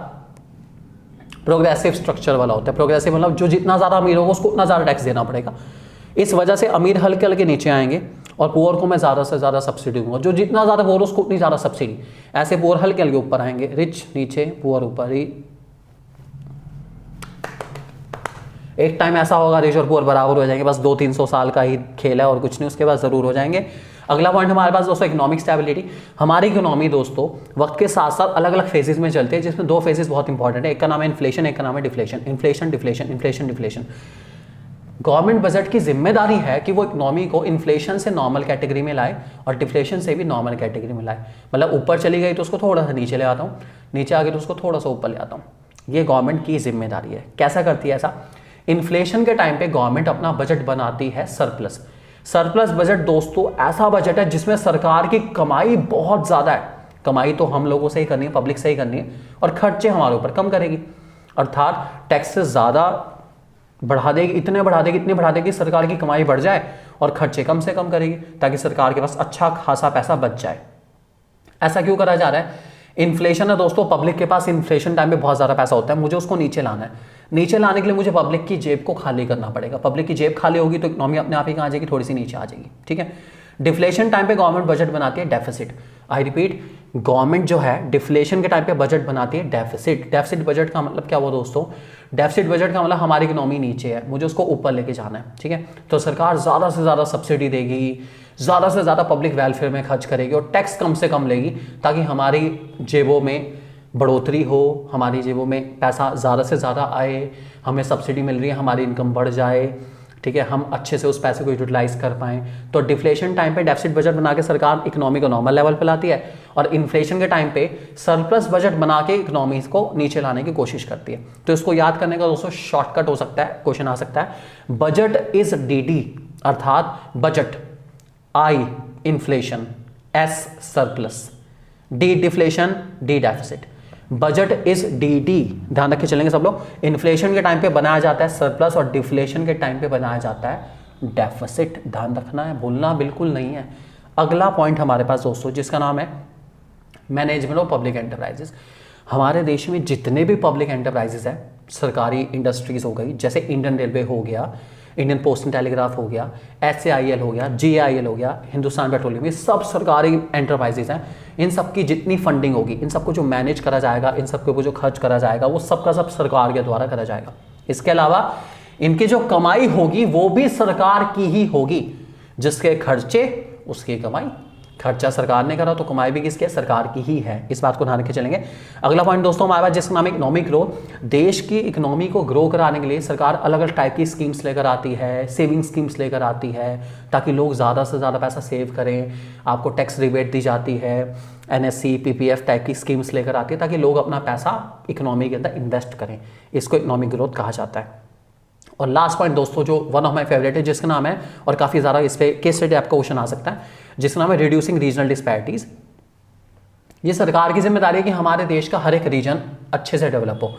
प्रोग्रेसिव स्ट्रक्चर वाला होता है। प्रोग्रेसिव मतलब जो जितना ज़्यादा अमीर होगा उसको उतना ज़्यादा टैक्स देना पड़ेगा। इस वजह से अमीर हल्के हल्के नीचे आएंगे और पुअर को मैं ज़्यादा से ज़्यादा सब्सिडी दूंगा। जो जितना ज़्यादा पुअर उसको उतनी ज़्यादा सब्सिडी। ऐसे पुअर हल्के हल्के ऊपर आएंगे, रिच नीचे, पुअर ऊपर ही। एक टाइम ऐसा होगा रिच और पुअर बराबर हो जाएंगे, बस 200-300 साल का ही खेल है और कुछ नहीं, उसके बाद ज़रूर हो जाएंगे। अगला पॉइंट हमारे पास दोस्तों इकोनॉमिक स्टेबिलिटी। हमारी इकोनॉमी दोस्तों वक्त के साथ साथ अलग अलग फेजेस में चलते हैं, जिसमें 2 फेजेस बहुत इंपॉर्टेंट है। एक का नाम है इन्फ्लेशन, एक का नाम है deflation. Inflation deflation, inflation deflation. Government budget की जिम्मेदारी है कि वो इकोनॉमी को इन्फ्लेशन से नॉर्मल कैटेगरी में लाए और डिफ्लेशन से भी नॉर्मल कैटेगरी में लाए। मतलब ऊपर चली गई तो उसको थोड़ा सा नीचे ले आता हूँ, नीचे आ गई तो उसको थोड़ा सा ऊपर ले आता हूँ। ये गवर्नमेंट की जिम्मेदारी है। कैसा करती है ऐसा? इन्फ्लेशन के टाइम पे गवर्नमेंट अपना बजट बनाती है सरप्लस। सरप्लस बजट दोस्तों ऐसा बजट है जिसमें सरकार की कमाई बहुत ज़्यादा है। कमाई तो हम लोगों से ही करनी है, पब्लिक से ही करनी है, और खर्चे हमारे ऊपर कम करेगी। अर्थात टैक्सेस ज़्यादा बढ़ा देगी, इतने बढ़ा देगी, इतने बढ़ा देगी सरकार की कमाई बढ़ जाए और खर्चे कम से कम करेगी ताकि सरकार के पास अच्छा खासा पैसा बच जाए। ऐसा क्यों करा जा रहा है? इन्फ्लेशन है दोस्तों, पब्लिक के पास इन्फ्लेशन टाइम पे बहुत ज़्यादा पैसा होता है, मुझे उसको नीचे लाना है। नीचे लाने के लिए मुझे पब्लिक की जेब को खाली करना पड़ेगा। पब्लिक की जेब खाली होगी तो इकोनॉमी अपने आप ही कहाँ आ जाएगी, थोड़ी सी नीचे आ जाएगी। ठीक है। डिफ्लेशन टाइम पे गवर्नमेंट बजट बनाती है डेफिसिट। आई रिपीट, गवर्नमेंट जो है डिफ्लेशन के टाइम पे बजट बनाती है डेफिसिट। डेफिसिट बजट का मतलब क्या हुआ दोस्तों? डेफिसिट बजट का मतलब हमारी इकोनॉमी नीचे है, मुझे उसको ऊपर लेके जाना है। ठीक है। तो सरकार ज़्यादा से ज़्यादा सब्सिडी देगी, ज़्यादा से ज़्यादा पब्लिक वेलफेयर में खर्च करेगी और टैक्स कम से कम लेगी ताकि हमारी जेबों में बढ़ोतरी हो, हमारी जेबों में पैसा ज़्यादा से ज़्यादा आए, हमें सब्सिडी मिल रही है, हमारी इनकम बढ़ जाए। ठीक है, हम अच्छे से उस पैसे को यूटिलाइज कर पाएँ। तो डिफ्लेशन टाइम पे डेफिसिट बजट बना के सरकार इकोनॉमी को नॉर्मल लेवल पे लाती है और इन्फ्लेशन के टाइम पे सरप्लस बजट बना के इकोनॉमी को नीचे लाने की कोशिश करती है। तो इसको याद करने का दोस्तों शॉर्टकट हो सकता है, क्वेश्चन आ सकता है, बजट इज DD, अर्थात budget, I inflation, S surplus, D deflation, D deficit. Budget is DD, ध्यान रख के चलेंगे सब लोग। इन्फ्लेशन के टाइम पे बनाया जाता है सरप्लस और डिफ्लेशन के टाइम पे बनाया जाता है डेफिसिट। ध्यान रखना है, भूलना बिल्कुल नहीं है। अगला पॉइंट हमारे पास दोस्तों जिसका नाम है मैनेजमेंट ऑफ पब्लिक एंटरप्राइजेस। हमारे देश में जितने भी पब्लिक एंटरप्राइजेस हैं, सरकारी इंडस्ट्रीज हो गई, जैसे इंडियन रेलवे हो गया, इंडियन पोस्ट एंड टेलीग्राफ हो गया, SAIL हो गया, GAIL हो गया, हिंदुस्तान पेट्रोलियम, ये सब सरकारी एंटरप्राइजेज हैं। इन सब की जितनी फंडिंग होगी, इन सबको जो मैनेज करा जाएगा, इन सब के ऊपर जो खर्च करा जाएगा, वो सब का सब सरकार के द्वारा करा जाएगा। इसके अलावा इनकी जो कमाई होगी वो भी सरकार की ही होगी। जिसके खर्चे उसकी कमाई, खर्चा सरकार ने करा तो कमाई भी किसकी है? सरकार की ही है। इस बात को ध्यान रख के चलेंगे। अगला पॉइंट दोस्तों हमारे पास जिसका नाम है इकोनॉमिक ग्रोथ। देश की इकोनॉमी को ग्रो कराने के लिए सरकार अलग अलग टाइप की स्कीम्स लेकर आती है, सेविंग स्कीम्स लेकर आती है ताकि लोग ज़्यादा से ज़्यादा पैसा सेव करें। आपको टैक्स रिबेट दी जाती है, NSC PPF टाइप की स्कीम्स लेकर आती है ताकि लोग अपना पैसा इकोनॉमी के अंदर इन्वेस्ट करें। इसको इकोनॉमिक ग्रोथ कहा जाता है। और लास्ट पॉइंट दोस्तों जो वन ऑफ माय फेवरेट है, जिसका नाम है, और काफ़ी ज़्यादा इस पर केस स्टडी आपका क्वेश्चन आ सकता है, जिसका नाम है रिड्यूसिंग रीजनल डिस्पैरिटीज। ये सरकार की जिम्मेदारी है कि हमारे देश का हर एक रीजन अच्छे से डेवलप हो।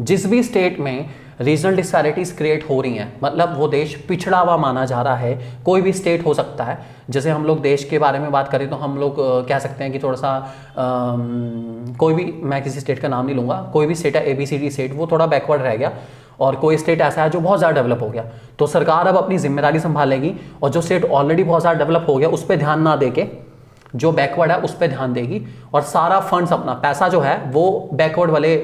जिस भी स्टेट में रीजनल डिस्पैरिटीज क्रिएट हो रही हैं, मतलब वो देश पिछड़ा हुआ माना जा रहा है, कोई भी स्टेट हो सकता है। जैसे हम लोग देश के बारे में बात करें तो हम लोग कह सकते हैं कि थोड़ा सा कोई भी, मैं किसी स्टेट का नाम नहीं लूँगा, कोई भी स्टेट है ABCD स्टेट, वो थोड़ा बैकवर्ड रह गया और कोई स्टेट ऐसा है जो बहुत ज़्यादा डेवलप हो गया। तो सरकार अब अपनी जिम्मेदारी संभालेगी और जो स्टेट ऑलरेडी बहुत ज़्यादा डेवलप हो गया उस पर ध्यान ना देके जो बैकवर्ड है उस पर ध्यान देगी और सारा फंड्स, अपना पैसा जो है वो बैकवर्ड वाले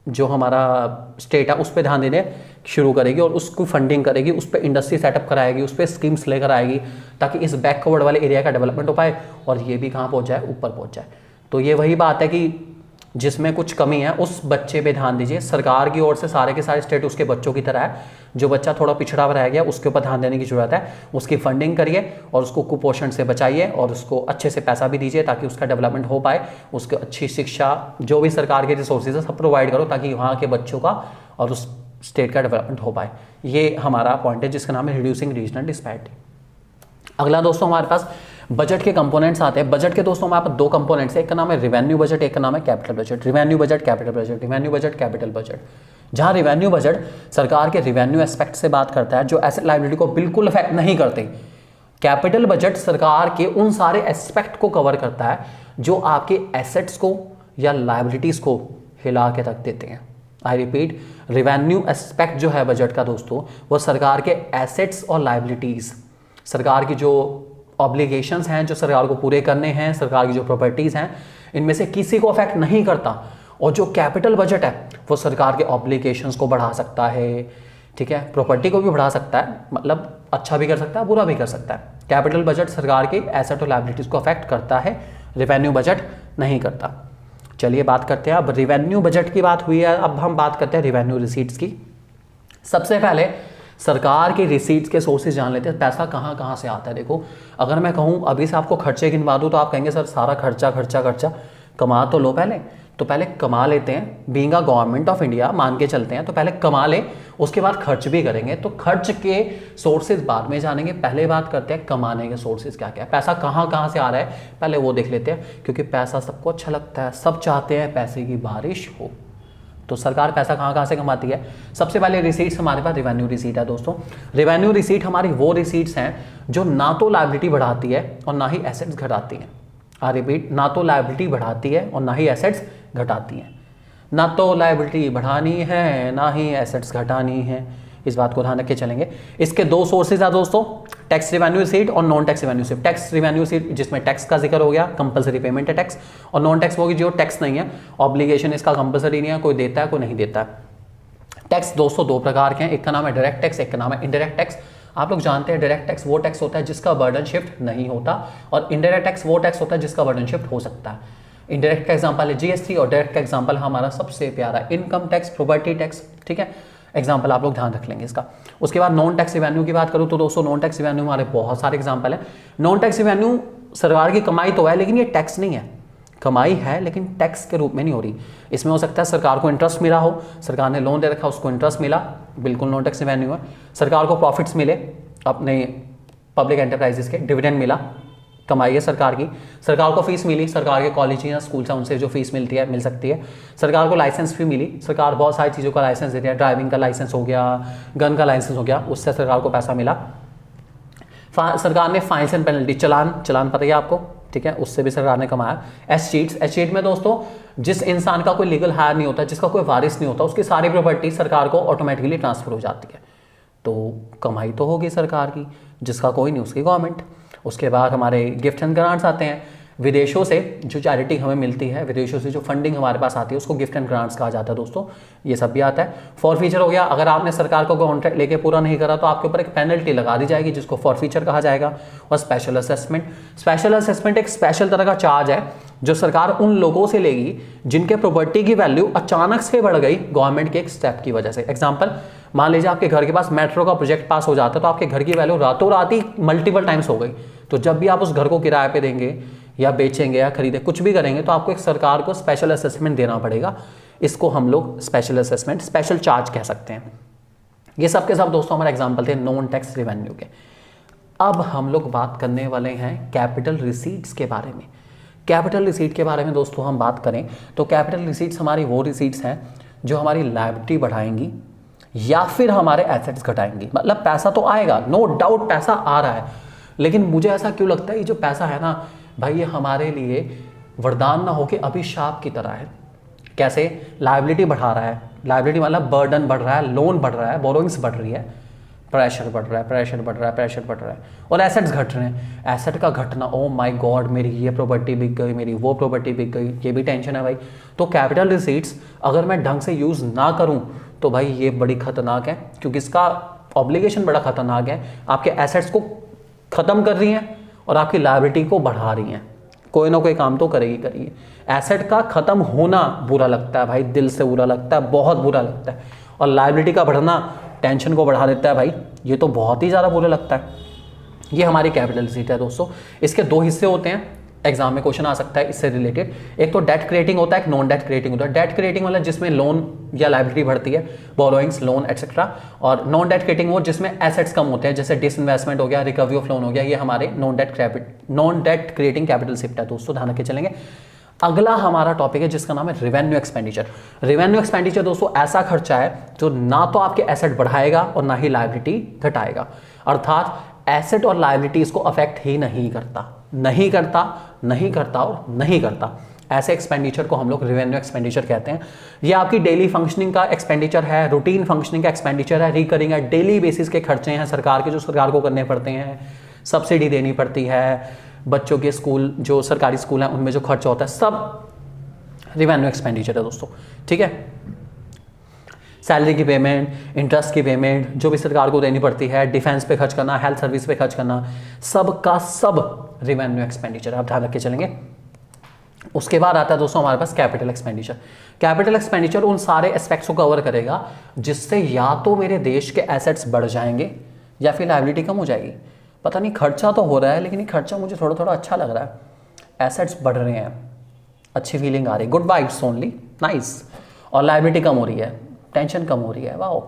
जो हमारा स्टेट है उस पर ध्यान देने शुरू करेगी और उसको फंडिंग करेगी, उस पर इंडस्ट्री सेटअप कराएगी, उस पर स्कीम्स लेकर आएगी ताकि इस बैकवर्ड वाले एरिया का डेवलपमेंट हो पाए और ये भी कहाँ पहुँच जाए? ऊपर पहुँच जाए। तो ये वही बात है कि जिसमें कुछ कमी है उस बच्चे पे ध्यान दीजिए। सरकार की ओर से सारे के सारे स्टेट उसके बच्चों की तरह है। जो बच्चा थोड़ा पिछड़ा रह गया उसके ऊपर ध्यान देने की जरूरत है, उसकी फंडिंग करिए और उसको कुपोषण से बचाइए और उसको अच्छे से पैसा भी दीजिए ताकि उसका डेवलपमेंट हो पाए। उसको अच्छी शिक्षा, जो भी सरकार के रिसोर्सेज है सब प्रोवाइड करो ताकि वहाँ के बच्चों का और उस स्टेट का डेवलपमेंट हो पाए। ये हमारा पॉइंट है जिसका नाम है रिड्यूसिंग रीजनल डिस्पैरिटी। अगला दोस्तों हमारे पास बजट के कंपोनेंट्स आते हैं। बजट के दोस्तों हमारे पास दो कंपोनेंट्स है, एक का नाम है रिवेन्यू बजट, एक का नाम है capital budget. Revenue budget, capital budget, revenue budget, capital budget. जहां रिवेन्यू बजट सरकार के रिवेन्यू एस्पेक्ट से बात करता है जो एसेट लायबिलिटी को बिल्कुल अफेक्ट नहीं करते। कैपिटल बजट सरकार के उन सारे एस्पेक्ट को कवर करता है जो आपके एसेट्स को या लायबिलिटीज को हिला के रख देते हैं। आई रिपीट, रिवेन्यू एस्पेक्ट जो है बजट का दोस्तों वो सरकार के एसेट्स और लायबिलिटीज, सरकार की जो ऑब्लिगेशंस हैं जो सरकार को पूरे करने हैं, सरकार की जो प्रॉपर्टीज हैं, इनमें से किसी को अफेक्ट नहीं करता। और जो कैपिटल बजट है वो सरकार के ऑब्लिगेशंस को बढ़ा सकता है, ठीक है, प्रॉपर्टी को भी बढ़ा सकता है, मतलब अच्छा भी कर सकता है बुरा भी कर सकता है। कैपिटल बजट सरकार के एसेट और लायबिलिटीज को अफेक्ट करता है, रिवेन्यू बजट नहीं करता। चलिए बात करते हैं, अब रिवेन्यू बजट की बात हुई है, अब हम बात करते हैं रिवेन्यू रिसीट्स की। सबसे पहले सरकार की रिसीट्स के सोर्सेज जान लेते हैं, पैसा कहाँ कहाँ से आता है। देखो, अगर मैं कहूँ अभी से आपको खर्चे गिनवा दूँ तो आप कहेंगे सर सारा खर्चा खर्चा खर्चा, कमा तो लो पहले। तो पहले कमा लेते हैं, being a government of India मान के चलते हैं, तो पहले कमा ले, उसके बाद खर्च भी करेंगे। तो खर्च के सोर्सेज बाद में जानेंगे, पहले बात करते हैं कमाने के सोर्सेज क्या क्या है, पैसा कहाँ कहाँ से आ रहा है पहले वो देख लेते हैं। क्योंकि पैसा सबको अच्छा लगता है, सब चाहते हैं पैसे की बारिश हो। तो सरकार पैसा कहाँ कहाँ से कमाती है? सबसे पहले रिसीट्स हमारे पास रेवेन्यू रिसीट है दोस्तों। रेवेन्यू रिसीट हमारी वो रिसीट्स हैं जो ना तो लायबिलिटी बढ़ाती है और ना ही एसेट्स घटाती हैं। आई रिपीट, ना तो लायबिलिटी बढ़ाती है और ना ही एसेट्स घटाती हैं। ना तो लायबिलिटी बढ़ानी है ना ही एसेट्स घटानी है, इस बात को ध्यान रख के चलेंगे। इसके दो सोर्सेज है दोस्तों, टैक्स रिवेन्यू रिसीट और non tax revenue receipt. Tax revenue receipt जिसमें टैक्स का जिक्र हो गया, कंपलसरी पेमेंट है टैक्स, और नॉन टैक्स वो जो टैक्स नहीं है, ऑब्लिगेशन इसका कंपलसरी नहीं है, कोई देता है कोई नहीं देता है। टैक्स दोस्तों दो प्रकार के हैं, एक का नाम है डायरेक्ट टैक्स, एक का नाम है इनडायरेक्ट टैक्स। आप लोग जानते हैं डायरेक्ट टैक्स वो टैक्स होता है जिसका बर्डन शिफ्ट नहीं होता, और इनडायरेक्ट टैक्स वो टैक्स होता है जिसका बर्डन शिफ्ट हो सकता है। इनडायरेक्ट का एग्जांपल है जीएसटी और डायरेक्ट का एग्जांपल हमारा सबसे प्यारा इनकम टैक्स, प्रॉपर्टी टैक्स, ठीक है। एग्जांपल आप लोग ध्यान रख लेंगे इसका। उसके बाद नॉन टैक्स रिवेन्यू की बात करूं तो दोस्तों नॉन टैक्स रिवेन्यू हमारे बहुत सारे एग्जांपल हैं। नॉन टैक्स रिवेन्यू सरकार की कमाई तो है लेकिन ये टैक्स नहीं है, कमाई है लेकिन टैक्स के रूप में नहीं हो रही। इसमें हो सकता है सरकार को इंटरेस्ट मिला हो, सरकार ने लोन दे रखा उसको इंटरेस्ट मिला, बिल्कुल नॉन टैक्स रिवेन्यू है। सरकार को प्रॉफिट्स मिले अपने पब्लिक एंटरप्राइजेस के, डिविडेंड मिला, कमाई है सरकार की। सरकार को फीस मिली, सरकार के कॉलेज या स्कूल से उनसे जो फीस मिलती है मिल सकती है। सरकार को लाइसेंस भी मिली, सरकार बहुत सारी चीज़ों का लाइसेंस देती है, ड्राइविंग का लाइसेंस हो गया, गन का लाइसेंस हो गया, उससे सरकार को पैसा मिला। सरकार ने फाइन्स एंड पेनल्टी, चलान पता है आपको, ठीक है, उससे भी सरकार ने कमाया। एस्टेट में दोस्तों जिस इंसान का कोई लीगल हायर नहीं होता, जिसका कोई वारिस नहीं होता, उसकी सारी प्रॉपर्टी सरकार को ऑटोमेटिकली ट्रांसफर हो जाती है, तो कमाई तो होगी सरकार की। जिसका कोई नहीं उसकी गवर्नमेंट। उसके बाद हमारे गिफ्ट एंड ग्रांट्स आते हैं, विदेशों से जो चैरिटी हमें मिलती है, विदेशों से जो फंडिंग हमारे पास आती है उसको गिफ्ट एंड ग्रांट्स कहा जाता है दोस्तों, ये सब भी आता है। फॉरफीचर हो गया, अगर आपने सरकार को कॉन्ट्रैक्ट लेके पूरा नहीं करा तो आपके ऊपर एक पेनल्टी लगा दी जाएगी जिसको फॉरफीचर कहा जाएगा। और स्पेशल असेसमेंट एक स्पेशल तरह का चार्ज है जो सरकार उन लोगों से लेगी जिनके प्रॉपर्टी की वैल्यू अचानक से बढ़ गई गवर्नमेंट के एक स्टेप की वजह से। एग्जाम्पल, मान लीजिए आपके घर के पास मेट्रो का प्रोजेक्ट पास हो जाता है तो आपके घर की वैल्यू रातों रात ही मल्टीपल टाइम्स हो गई। तो जब भी आप उस घर को किराए पे देंगे या बेचेंगे या खरीदे कुछ भी करेंगे तो आपको एक सरकार को स्पेशल असेसमेंट देना पड़ेगा। इसको हम लोग स्पेशल असेसमेंट, स्पेशल चार्ज कह सकते हैं। ये सब के सब दोस्तों हमारे एग्जाम्पल थे नॉन टैक्स रिवेन्यू के। अब हम लोग बात करने वाले हैं कैपिटल रिसीट्स के बारे में। कैपिटल रिसीट के बारे में दोस्तों हम बात करें तो कैपिटल रिसीट्स हमारी वो रिसीट्स हैं जो हमारी लायबिलिटी बढ़ाएंगी या फिर हमारे एसेट्स घटाएंगी। मतलब पैसा तो आएगा, नो डाउट पैसा आ रहा है, लेकिन मुझे ऐसा क्यों लगता है ये जो पैसा है ना भाई, ये हमारे लिए वरदान ना होके अभिशाप की तरह है। कैसे? लायबिलिटी बढ़ा रहा है, लायबिलिटी मतलब बर्डन बढ़ रहा है, लोन बढ़ रहा है, बोरोइंग्स बढ़ रही है, प्रेशर बढ़ रहा है और एसेट्स घट रहे हैं। एसेट का घटना, ओ माय गॉड, मेरी ये प्रॉपर्टी बिक गई, मेरी वो प्रॉपर्टी बिक गई, ये भी टेंशन है भाई। तो कैपिटल रिसीट्स अगर मैं ढंग से यूज़ ना करूं तो भाई ये बड़ी खतरनाक है, क्योंकि इसका ऑब्लिगेशन बड़ा खतरनाक है। आपके एसेट्स को ख़त्म कर रही हैं और आपकी लायबिलिटी को बढ़ा रही हैं। कोई ना कोई काम तो करेगी। एसेट का ख़त्म होना बुरा लगता है भाई, दिल से बुरा लगता है, बहुत बुरा लगता है। और लायबिलिटी का बढ़ना टेंशन को बढ़ा देता है भाई, ये तो बहुत ही ज़्यादा बुरा लगता है। ये हमारी कैपिटल रिसीट है दोस्तों। इसके दो हिस्से होते हैं, एग्जाम में क्वेश्चन आ सकता है इससे रिलेटेड। एक तो डेट क्रिएटिंग होता है, एक नॉन डेट क्रिएटिंग होता है। डेट क्रिएटिंग मतलब जिसमें लोन या लायबिलिटी बढ़ती है, बोरोइंग्स, लोन एटसेट्रा। और नॉन डेट क्रिएटिंग वो जिसमें एसेट्स कम होते हैं, जैसे डिसइन्वेस्टमेंट हो गया, रिकवरी ऑफ लोन हो गया। ये हमारे non debt creating capital receipt है दोस्तों, ध्यान रखे चलेंगे। अगला हमारा टॉपिक है जिसका नाम है रेवेन्यू एक्सपेंडिचर। रेवेन्यू एक्सपेंडिचर दोस्तों ऐसा खर्चा है जो ना तो आपके एसेट बढ़ाएगा और ना ही लायबिलिटी घटाएगा। अर्थात एसेट और लायबिलिटी इसको अफेक्ट ही नहीं करता। ऐसे एक्सपेंडिचर को हम लोग रेवेन्यू एक्सपेंडिचर कहते हैं। ये आपकी डेली फंक्शनिंग का एक्सपेंडिचर है, रूटीन फंक्शनिंग का एक्सपेंडिचर है, रिकरिंग है, डेली बेसिस के खर्चे हैं सरकार के जो सरकार को करने पड़ते हैं। सब्सिडी देनी पड़ती है, बच्चों के स्कूल जो सरकारी स्कूल हैं उनमें जो खर्चा होता है, सब रेवेन्यू एक्सपेंडिचर है दोस्तों, ठीक है। सैलरी की पेमेंट, इंटरेस्ट की पेमेंट जो भी सरकार को देनी पड़ती है, डिफेंस पे खर्च करना, हेल्थ सर्विस पे खर्च करना, सब का सब रेवेन्यू एक्सपेंडिचर, आप ध्यान रख के चलेंगे। उसके बाद आता है दोस्तों हमारे पास कैपिटल एक्सपेंडिचर। कैपिटल एक्सपेंडिचर उन सारे एस्पेक्ट्स को कवर करेगा जिससे या तो मेरे देश के एसेट्स बढ़ जाएंगे या फिर लायबिलिटी कम हो जाएगी। पता नहीं, खर्चा तो हो रहा है लेकिन ये खर्चा मुझे थोड़ा थोड़ा अच्छा लग रहा है। एसेट्स बढ़ रहे हैं, अच्छी फीलिंग आ रही है, गुड वाइब्स ओनली, नाइस। और लायबिलिटी कम हो रही है, टेंशन कम हो रही है, वाओ,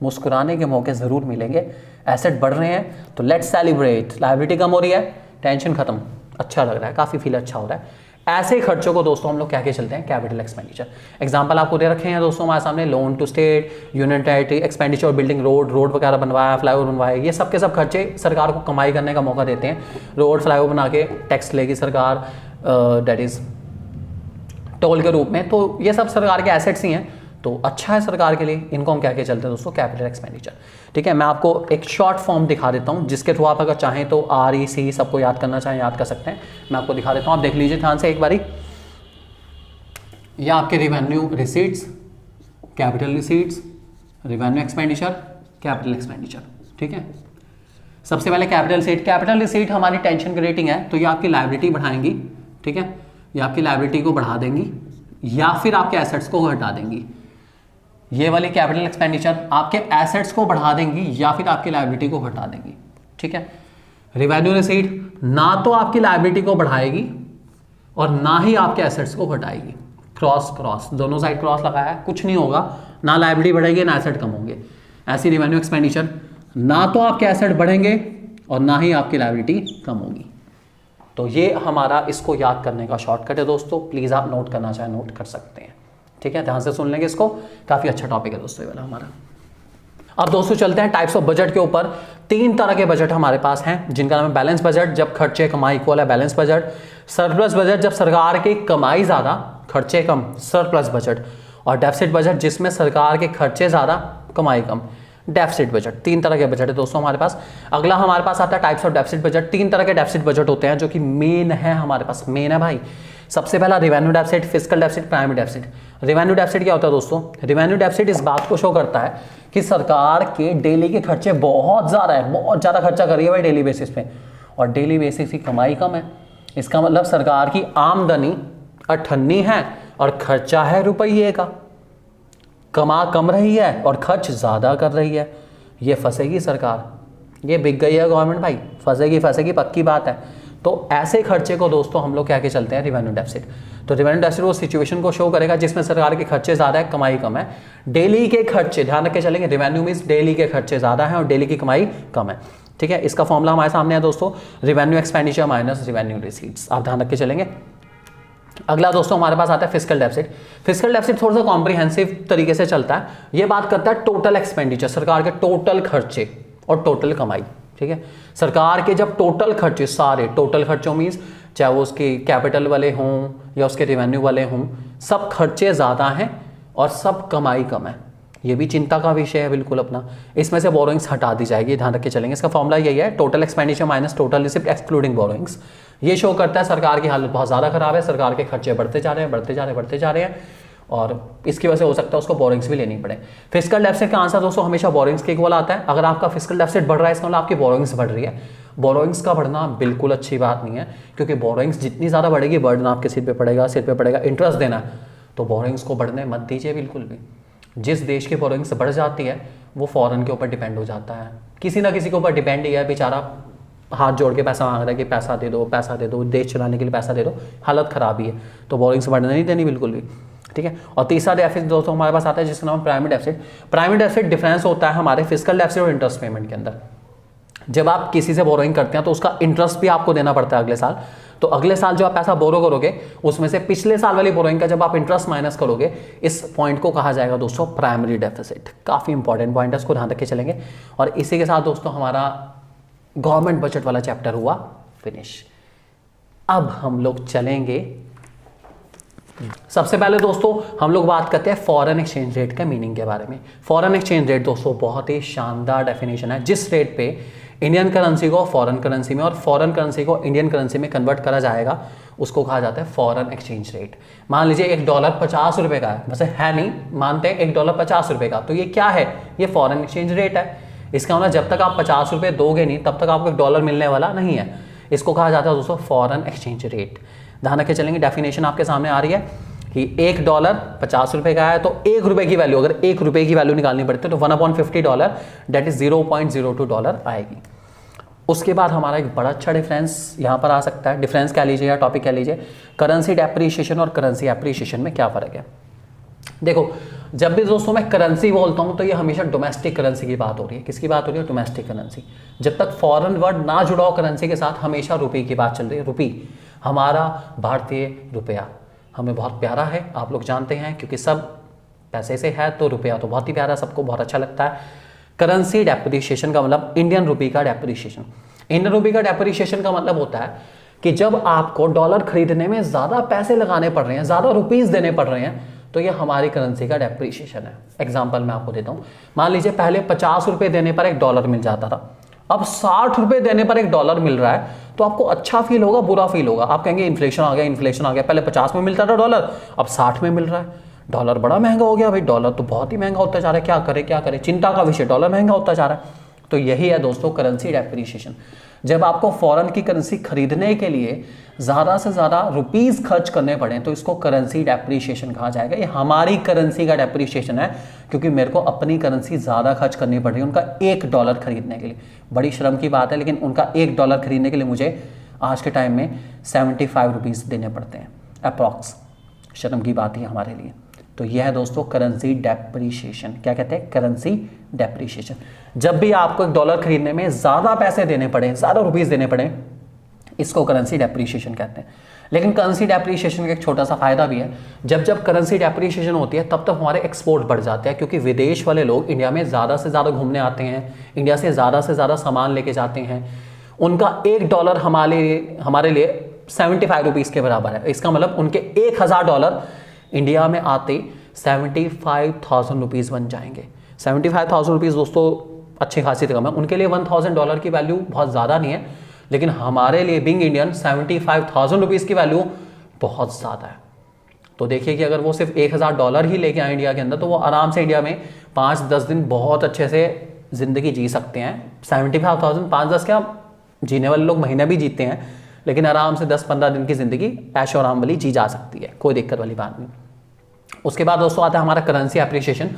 मुस्कुराने के मौके ज़रूर मिलेंगे। एसेट बढ़ रहे हैं तो लेट्स सेलिब्रेट। लायबिलिटी कम हो रही है, टेंशन खत्म, अच्छा लग रहा है, काफ़ी फील अच्छा हो रहा है। ऐसे खर्चों को दोस्तों हम लोग क्या चलते हैं, कैपिटल एक्सपेंडिचर। एग्जांपल आपको दे रखे हैं दोस्तों हमारे सामने, loan to state, union territory, expenditure building road वगैरह बनवाया, फ्लाईओवर बनवाया, ये सब के सब खर्चे सरकार को कमाई करने का मौका देते हैं। रोड फ्लाईओवर बना के टैक्स लेगी सरकार, डेट इज टोल के रूप में, तो ये सब सरकार के एसेट्स ही हैं, तो अच्छा है सरकार के लिए। इनको हम क्या चलते हैं दोस्तों, कैपिटल एक्सपेंडिचर। ठीक है, मैं आपको एक शॉर्ट फॉर्म दिखा देता हूं, जिसके थ्रू आप अगर चाहें तो REC सबको याद करना चाहें याद कर सकते हैं। मैं आपको दिखा देता हूं, आप देख लीजिए ध्यान से एक बारी। ये आपके revenue receipts, capital receipts, revenue expenditure, capital expenditure. ठीक है, सबसे पहले कैपिटल रिसीट। कैपिटल रिसीट हमारी टेंशन क्रिएटिंग है, तो ये आपकी लायबिलिटी बढ़ाएंगी। ठीक है, ये आपकी लायबिलिटी को बढ़ा देंगी या फिर आपके एसेट्स को घटा देंगी। ये वाली कैपिटल एक्सपेंडिचर आपके एसेट्स को बढ़ा देंगी या फिर आपकी लायबिलिटी को घटा देंगी। ठीक है, रिवेन्यू रिसीट ना तो आपकी लायबिलिटी को बढ़ाएगी और ना ही आपके एसेट्स को घटाएगी। क्रॉस दोनों साइड क्रॉस लगाया है, कुछ नहीं होगा, ना लायबिलिटी बढ़ेगी ना एसेट कम होंगे। ऐसी रिवेन्यू एक्सपेंडिचर ना तो आपके एसेट बढ़ेंगे और ना ही आपकी लायबिलिटी कम होगी। तो ये हमारा इसको याद करने का शॉर्टकट है दोस्तों, प्लीज आप नोट करना चाहें नोट कर सकते हैं। ठीक है, ध्यान से सुन लेंगे इसको, काफी अच्छा टॉपिक है दोस्तों ये वाला हमारा। अब दोस्तों चलते हैं टाइप्स ऑफ बजट के ऊपर। 3 तरह के बजट हमारे पास हैं, जिनका नाम है बैलेंस बजट, जब खर्चे कमाई इक्वल है बैलेंस बजट। सरप्लस बजट, जब सरकार की कमाई ज्यादा खर्चे कम, सरप्लस बजट। और डेफिसिट बजट, जिसमें सरकार के खर्चे ज्यादा कमाई कम, डेफिसिट बजट। 3 तरह के बजट है दोस्तों हमारे पास। अगला हमारे पास आता है टाइप्स ऑफ डेफिसिट बजट। 3 तरह के डेफिसिट बजट होते हैं जो कि मेन है हमारे पास, मेन है भाई। सबसे पहला revenue deficit, fiscal deficit, primary deficit. Revenue deficit क्या होता है दोस्तों? रिवेन्यू डेफिसिट इस बात को शो करता है कि सरकार के डेली के खर्चे बहुत ज़्यादा है, बहुत ज़्यादा खर्चा कर रही है भाई डेली बेसिस पे, और डेली बेसिस की कमाई कम है। इसका मतलब सरकार की आमदनी 98 है और खर्चा है रुपये का। कमा कम रही है और खर्च ज़्यादा कर रही है, ये फंसेगी सरकार, ये बिक गई है गवर्नमेंट भाई, फंसेगी पक्की बात है। तो ऐसे खर्चे को दोस्तों हम लोग क्या के चलते हैं, रिवेन्यू डेफिसिट। तो रिवेन्यू डेफिसिट वो सिचुएशन को शो करेगा जिसमें सरकार के खर्चे ज़्यादा है, कमाई कम है। डेली के खर्चे ध्यान रख के चलेंगे, रिवेन्यू मींस डेली के खर्चे ज़्यादा है और डेली की कमाई कम है। ठीक है, इसका फॉर्मूला हमारे सामने है दोस्तों, revenue expenditure minus revenue receipts, आप ध्यान रख के चलेंगे। अगला दोस्तों हमारे पास आता है फिस्कल डेफिसिट। फिस्कल डेफिसिट थोड़ा सा कॉम्प्रिहेंसिव तरीके से चलता है, ये बात करता है टोटल एक्सपेंडिचर, सरकार के टोटल खर्चे और टोटल कमाई। ठीक है, सरकार के जब टोटल खर्चे, सारे टोटल खर्चों मीन्स चाहे वो उसके कैपिटल वाले हों या उसके रेवेन्यू वाले हों, सब खर्चे ज़्यादा हैं और सब कमाई कम है, ये भी चिंता का विषय है बिल्कुल अपना। इसमें से बोरोइंग्स हटा दी जाएगी, ध्यान रख के चलेंगे। इसका फॉर्मूला यही है, total expenditure minus total receipt excluding borrowings. ये शो करता है सरकार की हालत बहुत ज़्यादा खराब है, सरकार के खर्चे बढ़ते जा रहे हैं और इसकी वजह से हो सकता है उसको बोरिंग्स भी लेनी पड़े। फिस्कल डेफिसिट का आंसर दोस्तों हमेशा बोरिंग्स के इक्वल आता है। अगर आपका फिस्कल डेफिसिट बढ़ रहा है इसका मतलब आपकी बोरिंग्स बढ़ रही है। बोरिंग्स का बढ़ना बिल्कुल अच्छी बात नहीं है, क्योंकि बोरिंग्स जितनी ज़्यादा बढ़ेगी बर्डन आपके सिर पे पड़ेगा, इंटरेस्ट देना है, तो बोरिंग्स को बढ़ने मत दीजिए बिल्कुल भी। जिस देश की बोरिंग्स बढ़ जाती है वो फॉरेन के ऊपर डिपेंड हो जाता है, किसी ना किसी के ऊपर डिपेंड ही है, बेचारा हाथ जोड़ के पैसा मांग रहा है कि पैसा दे दो, देश चलाने के लिए पैसा दे दो, हालत खराब ही है, तो बोरिंग्स बढ़ने नहीं देनी बिल्कुल भी। ठीक है, और तीसरा डेफिसिट दोस्तों हमारे पास आता है जिसका नाम primary deficit. Primary deficit difference होता है हमारे फिस्कल डेफिसिट और इंटरेस्ट पेमेंट के अंदर। जब आप किसी से बोरोइंग करते हैं तो उसका इंटरेस्ट भी आपको देना पड़ता है अगले साल, तो अगले साल जो आप पैसा बोरो करोगे उसमें से पिछले साल वाली बोरोइंग का जब आप इंटरेस्ट माइनस करोगे, इस पॉइंट को कहा जाएगा दोस्तों प्राइमरी डेफिसिट। काफी इंपॉर्टेंट पॉइंट है, इसको ध्यान रख के चलेंगे। और इसी के साथ दोस्तों हमारा गवर्नमेंट बजट वाला चैप्टर हुआ फिनिश। अब हम लोग चलेंगे, सबसे पहले दोस्तों हम लोग बात करते हैं फॉरेन एक्सचेंज रेट के मीनिंग के बारे में। फॉरेन एक्सचेंज रेट दोस्तों बहुत ही शानदार डेफिनेशन है, जिस रेट पे इंडियन करेंसी को फॉरेन करेंसी में और फॉरेन करेंसी को इंडियन करेंसी में कन्वर्ट करा जाएगा, उसको कहा जाता है फॉरेन एक्सचेंज रेट। मान लीजिए $1 50 रुपए का है, वैसे है नहीं, मानते हैं $1 50 रुपए का, तो ये क्या है, ये फॉरेन एक्सचेंज रेट है। इसका मतलब जब तक आप 50 रुपए दोगे नहीं तब तक आपको $1 मिलने वाला नहीं है। इसको कहा जाता है दोस्तों फॉरेन एक्सचेंज रेट। ध्यान रखे चलेंगे, डेफिनेशन आपके सामने आ रही है कि $1 50 रुपए का है, तो $1 की वैल्यू, अगर $1 की वैल्यू निकालनी पड़ती है तो $1/50 दैट इज $0.02 आएगी। उसके बाद हमारा एक बड़ा अच्छा डिफरेंस यहाँ पर आ सकता है, डिफरेंस कह लीजिए या टॉपिक कह लीजिए, करेंसी डेप्रिसिएशन और करेंसी एप्रिसिएशन में क्या फर्क है। देखो, जब भी दोस्तों मैं करेंसी बोलता हूँ तो ये हमेशा डोमेस्टिक करेंसी की बात हो रही है। किसकी बात हो रही है? Domestic currency. जब तक फॉरेन वर्ड ना जुड़ा हो करेंसी के साथ, हमेशा रुपये की बात चल रही है। रुपी हमारा भारतीय रुपया हमें बहुत प्यारा है, आप लोग जानते हैं, क्योंकि सब पैसे से है तो रुपया तो बहुत ही प्यारा, सबको बहुत अच्छा लगता है। करेंसी डेप्रिसिएशन का मतलब इंडियन रुपी का डेप्रिसिएशन। इंडियन रुपी का डेप्रिसिएशन का मतलब होता है कि जब आपको डॉलर खरीदने में ज़्यादा पैसे लगाने पड़ रहे हैं, ज़्यादा रुपीज़ देने पड़ रहे हैं, तो ये हमारी करेंसी का डेप्रिसिएशन है। एग्जाम्पल मैं आपको देता हूँ, मान लीजिए पहले 50 रुपये देने पर एक डॉलर मिल जाता था, अब 60 रुपये देने पर एक डॉलर मिल रहा है, तो आपको अच्छा फील होगा, बुरा फील होगा? आप कहेंगे इन्फ्लेशन आ गया, इन्फ्लेशन आ गया, पहले 50 में मिलता था डॉलर, अब 60 में मिल रहा है, डॉलर बड़ा महंगा हो गया भाई, डॉलर तो बहुत ही महंगा होता जा रहा है, क्या करे क्या करे, चिंता का विषय, डॉलर महंगा होता जा रहा है। तो यही है दोस्तों करेंसी डेप्रिसिएशन। जब आपको फॉरेन की करेंसी खरीदने के लिए ज़्यादा से ज़्यादा रुपीज़ खर्च करने पड़े तो इसको करेंसी डेप्रिसिएशन कहा जाएगा। ये हमारी करेंसी का डेप्रिसिएशन है, क्योंकि मेरे को अपनी करेंसी ज़्यादा खर्च करनी पड़ रही है उनका $1 खरीदने के लिए। बड़ी शर्म की बात है, लेकिन उनका $1 खरीदने के लिए मुझे आज के टाइम में 75 रुपीज़ देने पड़ते हैं अप्रॉक्स। शर्म की बात है हमारे लिए। तो यह है दोस्तों करेंसी डेप्रिसिएशन। क्या कहते हैं? Currency depreciation. जब भी आपको $1 खरीदने में ज़्यादा पैसे देने पड़े, ज़्यादा रुपीज़ देने पड़े, इसको करेंसी डेप्रिसिएशन कहते हैं। लेकिन करेंसी डेप्रिसिएशन का एक छोटा सा फायदा भी है, जब जब करेंसी डेप्रिसिएशन होती है तब तक हमारे एक्सपोर्ट बढ़ जाते हैं, क्योंकि विदेश वाले लोग इंडिया में ज़्यादा से ज़्यादा घूमने आते हैं, इंडिया से ज़्यादा सामान लेके जाते हैं। उनका $1 हमारे लिए 75 रुपीज़ के बराबर है। इसका मतलब उनके $1000 इंडिया में आते 75,000 रुपीज़ बन जाएंगे। 75,000 रुपीज़ दोस्तों अच्छी खासी रकम है। उनके लिए $1,000 की वैल्यू बहुत ज़्यादा नहीं है, लेकिन हमारे लिए बिंग इंडियन 75,000 रुपीज़ की वैल्यू बहुत ज़्यादा है। तो देखिए कि अगर वो सिर्फ $1000 ही लेके आए इंडिया के अंदर, तो वो आराम से इंडिया में 5-10 दिन बहुत अच्छे से ज़िंदगी जी सकते हैं। 75,000 5-10 क्या, जीने वाले लोग महीना भी जीते हैं, लेकिन आराम से 10-15 दिन की ज़िंदगी ऐशो आराम वाली जी जा सकती है, कोई दिक्कत वाली बात नहीं। उसके बाद दोस्तों आता है हमारा करेंसी एप्रिसिएशन।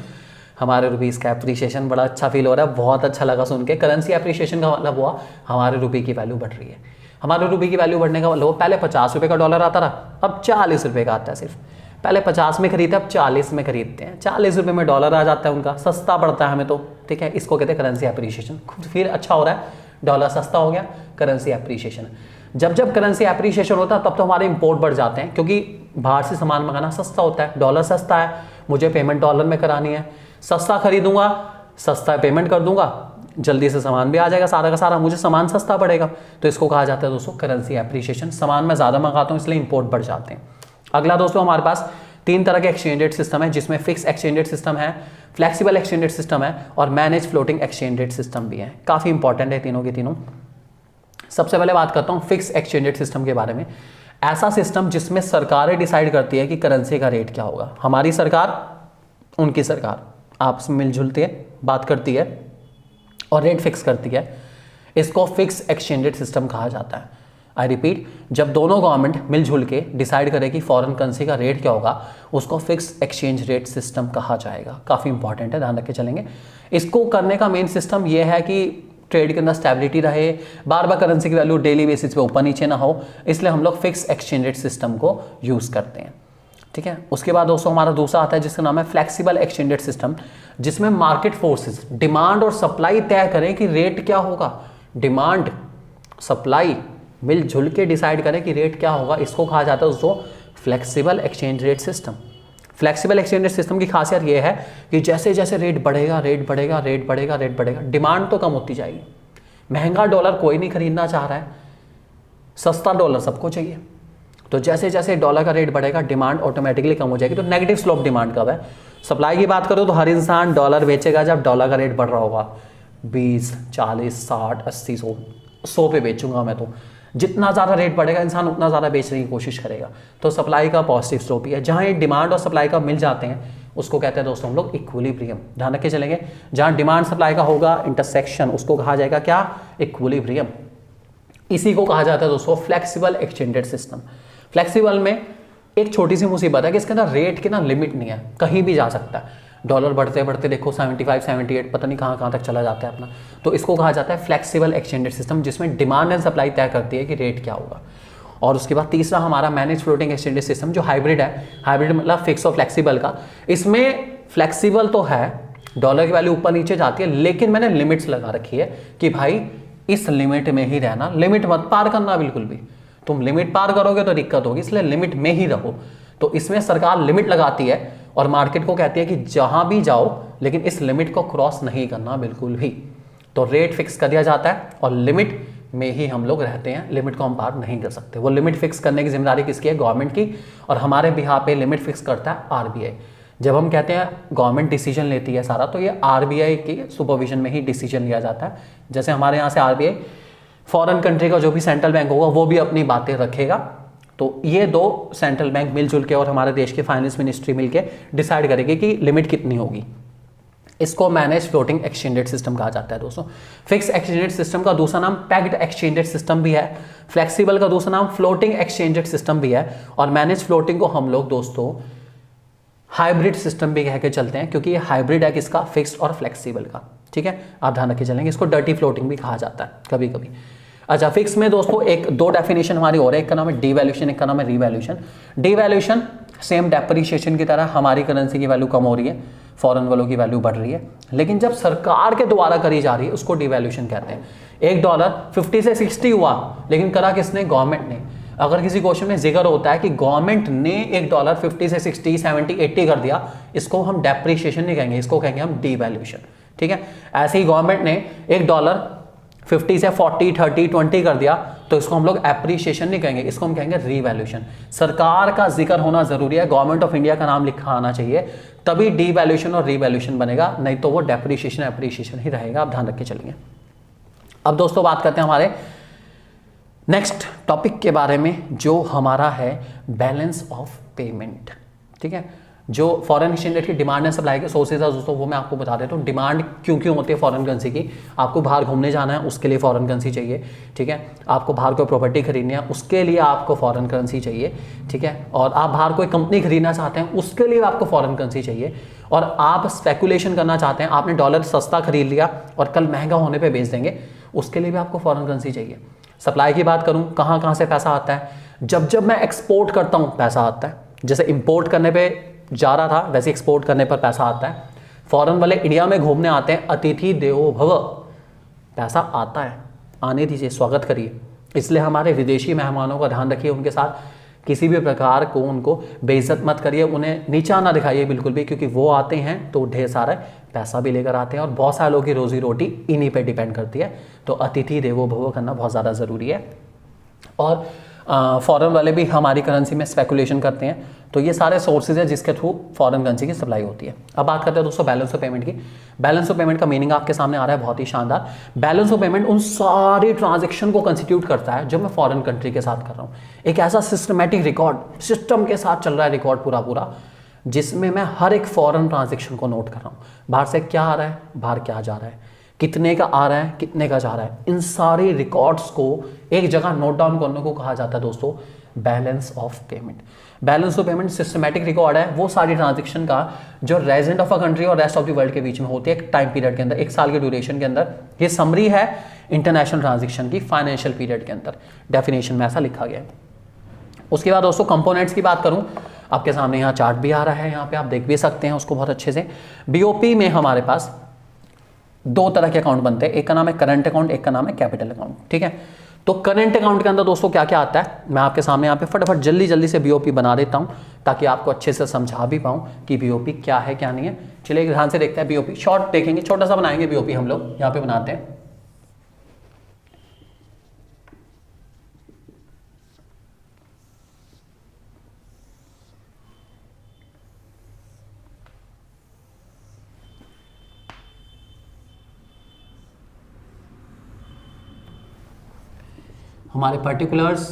हमारे रुपीज़ का एप्रिसिएशन बड़ा अच्छा फील हो रहा है, बहुत अच्छा लगा सुन के। करेंसी एप्रिसिएशन का मतलब हुआ हमारे रुपये की वैल्यू बढ़ रही है। हमारे रुपये की वैल्यू बढ़ने का मतलब पहले 50 रुपये का डॉलर आता रहा, अब 40 रुपये का आता है सिर्फ। पहले 50 में खरीदते, अब 40 में खरीदते हैं। 40 रुपये में डॉलर आ जाता है उनका, सस्ता पड़ता है हमें तो, ठीक है। इसको कहते हैं करेंसी एप्रिसिएशन। फिर अच्छा हो रहा है, डॉलर सस्ता हो गया, करेंसी एप्रिसिएशन। जब जब करेंसी एप्रिसिएशन होता है तब तो हमारे इंपोर्ट बढ़ जाते हैं, क्योंकि बाहर से सामान मंगाना सस्ता होता है, डॉलर सस्ता है, मुझे पेमेंट डॉलर में करानी है, सस्ता खरीदूंगा, सस्ता पेमेंट कर दूंगा, जल्दी से सामान भी आ जाएगा सारा का सारा, मुझे सामान सस्ता पड़ेगा। तो इसको कहा जाता है दोस्तों करेंसी एप्रिसिएशन। सामान मैं ज़्यादा मंगाता हूँ इसलिए इंपोर्ट बढ़ जाते हैं। अगला दोस्तों हमारे पास 3 तरह के एक्सचेंज रेट सिस्टम है, जिसमें फिक्स एक्सचेंज रेट सिस्टम है, फ्लेक्सिबल एक्सचेंज रेट सिस्टम है और manage floating exchange rate system भी है। काफ़ी इंपॉर्टेंट है तीनों के तीनों। सबसे पहले बात करता हूँ फिक्स एक्सचेंज रेट सिस्टम के बारे में। ऐसा सिस्टम जिसमें सरकारें डिसाइड करती है कि करेंसी का रेट क्या होगा। हमारी सरकार, उनकी सरकार आपस में मिलजुलती है, बात करती है और रेट फिक्स करती है। इसको फिक्स एक्सचेंज रेट सिस्टम कहा जाता है। आई रिपीट, जब दोनों गवर्नमेंट मिलजुल के डिसाइड करे कि फॉरेन करेंसी का रेट क्या होगा, उसको फिक्स एक्सचेंज रेट सिस्टम कहा जाएगा। काफ़ी इंपॉर्टेंट है, ध्यान रख के चलेंगे। इसको करने का मेन सिस्टम यह है कि ट्रेड के अंदर स्टेबिलिटी रहे, बार बार करेंसी की वैल्यू डेली बेसिस पे ऊपर नीचे ना हो, इसलिए हम लोग फिक्स एक्सचेंज रेट सिस्टम को यूज़ करते हैं, ठीक है। उसके बाद दोस्तों हमारा दूसरा आता है जिसका नाम है फ्लेक्सिबल एक्सचेंज रेट सिस्टम, जिसमें मार्केट फोर्सेस डिमांड और सप्लाई तय करें कि रेट क्या होगा। डिमांड सप्लाई मिलजुल के डिसाइड करें कि रेट क्या होगा, इसको कहा जाता है दोस्तों flexible exchange rate system. Flexible exchange rate system की खासियत यह है कि जैसे जैसे रेट बढ़ेगा, डिमांड तो कम होती जाएगी। महंगा डॉलर कोई नहीं खरीदना चाह रहा है, सस्ता डॉलर सबको चाहिए। तो जैसे जैसे डॉलर का रेट बढ़ेगा, डिमांड ऑटोमेटिकली कम हो जाएगी। तो नेगेटिव स्लोप डिमांड कब है? सप्लाई की बात करो तो हर इंसान डॉलर बेचेगा जब डॉलर का रेट बढ़ रहा होगा, 20, 40, 60, 80, 100 पे बेचूंगा मैं। तो जितना ज़्यादा रेट बढ़ेगा इंसान उतना ज़्यादा बेचने की कोशिश करेगा। तो सप्लाई का पॉजिटिव स्लोप ही है। जहाँ ये डिमांड और सप्लाई का मिल जाते हैं उसको कहते हैं दोस्तों हम लोग इक्विलिब्रियम। ध्यान रख के चलेंगे, जहाँ डिमांड सप्लाई का होगा इंटरसेक्शन, उसको कहा जाएगा क्या? इक्विलिब्रियम। इसी को कहा जाता है दोस्तों flexible exchange rate system. Flexible में एक छोटी सी मुसीबत है कि इसके अंदर रेट की ना लिमिट नहीं है, कहीं भी जा सकता है। डॉलर बढ़ते बढ़ते देखो 75, 78 पता नहीं कहाँ तक चला जाता है अपना। तो इसको कहा जाता है फ्लेक्सिबल एक्सचेंज रेट सिस्टम, जिसमें डिमांड एंड सप्लाई तय करती है कि रेट क्या होगा। और उसके बाद तीसरा हमारा manage floating exchange rate system, जो हाइब्रिड है। हाइब्रिड मतलब फिक्स और फ्लेक्सिबल का। इसमें फ्लेक्सिबल तो है, डॉलर की वैल्यू ऊपर नीचे जाती है, लेकिन मैंने लिमिट्स लगा रखी है कि भाई इस लिमिट में ही रहना, लिमिट मत पार करना बिल्कुल भी। तुम लिमिट पार करोगे तो दिक्कत होगी, इसलिए लिमिट में ही रहो। तो इसमें सरकार लिमिट लगाती है और मार्केट को कहती है कि जहां भी जाओ लेकिन इस लिमिट को क्रॉस नहीं करना बिल्कुल भी। तो रेट फिक्स कर दिया जाता है और लिमिट में ही हम लोग रहते हैं, लिमिट को हम पार नहीं कर सकते। वो लिमिट फिक्स करने की जिम्मेदारी किसकी है? गवर्नमेंट की। और हमारे बिहार पे लिमिट फिक्स करता है आरबीआई। जब हम कहते हैं गवर्नमेंट डिसीजन लेती है सारा, तो ये आरबीआई की सुपरविजन में ही डिसीजन लिया जाता है। जैसे हमारे यहाँ से आरबीआई फॉरेन कंट्री का जो भी सेंट्रल बैंक होगा वो भी अपनी बातें रखेगा। तो ये दो सेंट्रल बैंक मिलजुल के और हमारे देश की फाइनेंस मिनिस्ट्री मिलके डिसाइड करेगी कि लिमिट कितनी होगी। इसको manage floating exchange rate system कहा जाता है दोस्तों। फिक्स एक्सचेंज रेट सिस्टम का दूसरा नाम पैक्ड एक्सचेंज रेट सिस्टम भी है। फ्लेक्सिबल का दूसरा नाम फ्लोटिंग एक्सचेंज रेट सिस्टम भी है। और मैनेज फ्लोटिंग को हम लोग दोस्तों हाइब्रिड सिस्टम भी कह के चलते हैं, क्योंकि ये हाइब्रिड है किसका? फिक्स्ड और फ्लेक्सिबल का। ठीक है, आप ध्यान रखे चलेंगे। इसको डर्टी फ्लोटिंग भी कहा जाता है कभी कभी। अच्छा, फिक्स में दोस्तों एक दो डेफिनेशन हमारी और है, एक का नाम है डीवैल्यूएशन, एक का नाम है रीवैल्यूएशन। डीवैल्यूएशन सेम डेप्रिसिएशन की तरह हमारी करेंसी की वैल्यू कम हो रही है, फॉरेन वालों की वैल्यू बढ़ रही है, लेकिन जब सरकार के द्वारा करी जा रही है उसको डीवैल्यूएशन कहते हैं। $1 50 से 60 हुआ, लेकिन करा किसने? गवर्नमेंट ने। अगर किसी क्वेश्चन में जिक्र होता है कि गवर्नमेंट ने $1 50 से 60 70 80 कर दिया, इसको हम डेप्रिसिएशन नहीं कहेंगे, इसको कहेंगे हम डीवैल्यूएशन। ठीक है, ऐसे ही गवर्नमेंट ने $1 50 से 40 30 20 कर दिया, तो इसको हम लोग एप्रिसिएशन नहीं कहेंगे, इसको हम कहेंगे रीवैल्यूएशन। सरकार का जिक्र होना जरूरी है, गवर्नमेंट ऑफ इंडिया का नाम लिखा आना चाहिए, तभी डीवैल्यूएशन और रीवैल्यूएशन बनेगा, नहीं तो वो डेप्रिसिएशन एप्रिसिएशन ही रहेगा। आप ध्यान रख के चलिए। अब दोस्तों बात करते हैं हमारे नेक्स्ट टॉपिक के बारे में, जो हमारा है बैलेंस ऑफ पेमेंट। ठीक है, जो फॉरेन एक्सचेंज रेट की डिमांड एंड सप्लाई के सोर्सेज है दोस्तों, वो मैं आपको बता देता हूँ। डिमांड क्यों क्यों होती है फॉरेन करेंसी की? आपको बाहर घूमने जाना है, उसके लिए फॉरेन करेंसी चाहिए। ठीक है, आपको बाहर कोई प्रॉपर्टी खरीदनी है, उसके लिए आपको फॉरेन करेंसी चाहिए। ठीक है, और आप बाहर कोई कंपनी खरीदना चाहते हैं, उसके लिए आपको फॉरेन करेंसी चाहिए। और आप स्पेकुलेशन करना चाहते हैं, आपने डॉलर सस्ता खरीद लिया और कल महंगा होने पर बेच देंगे, उसके लिए भी आपको फॉरेन करेंसी चाहिए। सप्लाई की बात करूँ, कहाँ कहाँ से पैसा आता है? जब मैं एक्सपोर्ट करता हूँ पैसा आता है। जैसे इंपोर्ट करने पे जा रहा था, वैसे एक्सपोर्ट करने पर पैसा आता है। फॉरेन वाले इंडिया में घूमने आते हैं, अतिथि देवो भव, पैसा आता है, आने दीजिए, स्वागत करिए। इसलिए हमारे विदेशी मेहमानों का ध्यान रखिए, उनके साथ किसी भी प्रकार को उनको बेइज्जत मत करिए, उन्हें नीचा ना दिखाइए बिल्कुल भी, क्योंकि वो आते हैं तो ढेर सारा पैसा भी लेकर आते हैं और बहुत सारे लोगों की रोजी रोटी इन्हीं पे डिपेंड करती है। तो अतिथि देवो भव करना बहुत ज़्यादा ज़रूरी है। और फॉरेन वाले भी हमारी करेंसी में स्पेकुलेशन करते हैं, तो ये सारे सोर्सेज है जिसके थ्रू फॉरेन करेंसी की सप्लाई होती है। अब बात करते हैं दोस्तों बैलेंस ऑफ पेमेंट की। बैलेंस ऑफ पेमेंट का मीनिंग आपके सामने आ रहा है, बहुत ही शानदार। बैलेंस ऑफ पेमेंट उन सारी ट्रांजेक्शन को कंस्टिट्यूट करता है जो मैं फॉरेन कंट्री के साथ कर रहा हूँ। एक ऐसा सिस्टमेटिक रिकॉर्ड, सिस्टम के साथ चल रहा है रिकॉर्ड पूरा, जिसमें मैं हर एक फॉरेन ट्रांजेक्शन को नोट कर रहा हूँ। बाहर से क्या आ रहा है, बाहर क्या जा रहा है, कितने का आ रहा है, कितने का जा रहा है, इन सारे रिकॉर्ड्स को एक जगह नोट डाउन करने को कहा जाता है दोस्तों balance of payment. Balance of payment systematic record है वो सारी ट्रांजैक्शन का जो रेजिडेंट ऑफ अ कंट्री और रेस्ट ऑफ द वर्ल्ड के बीच में होती है एक टाइम पीरियड के अंदर, एक साल के ड्यूरेशन के अंदर। ये समरी है इंटरनेशनल ट्रांजैक्शन की फाइनेंशियल पीरियड के अंदर, डेफिनेशन में ऐसा लिखा गया है। उसके बाद दोस्तों कंपोनेंट्स की बात करूं, आपके सामने यहाँ चार्ट भी आ रहा है, यहाँ पे आप देख भी सकते हैं उसको बहुत अच्छे से। बीओपी में हमारे पास दो तरह के अकाउंट बनते हैं, एक का नाम है करंट अकाउंट, एक का नाम है कैपिटल अकाउंट। ठीक है, तो करंट अकाउंट के अंदर दोस्तों क्या क्या आता है, मैं आपके सामने यहाँ पे फटाफट जल्दी से बीओपी बना देता हूँ ताकि आपको अच्छे से समझा भी पाऊँ कि बीओपी क्या है क्या नहीं है। चलिए ध्यान से देखते हैं बीओपी, शॉर्ट देखेंगे, छोटा सा बनाएंगे बीओपी हम लोग यहाँ पे बनाते हैं। हमारे पर्टिकुलर्स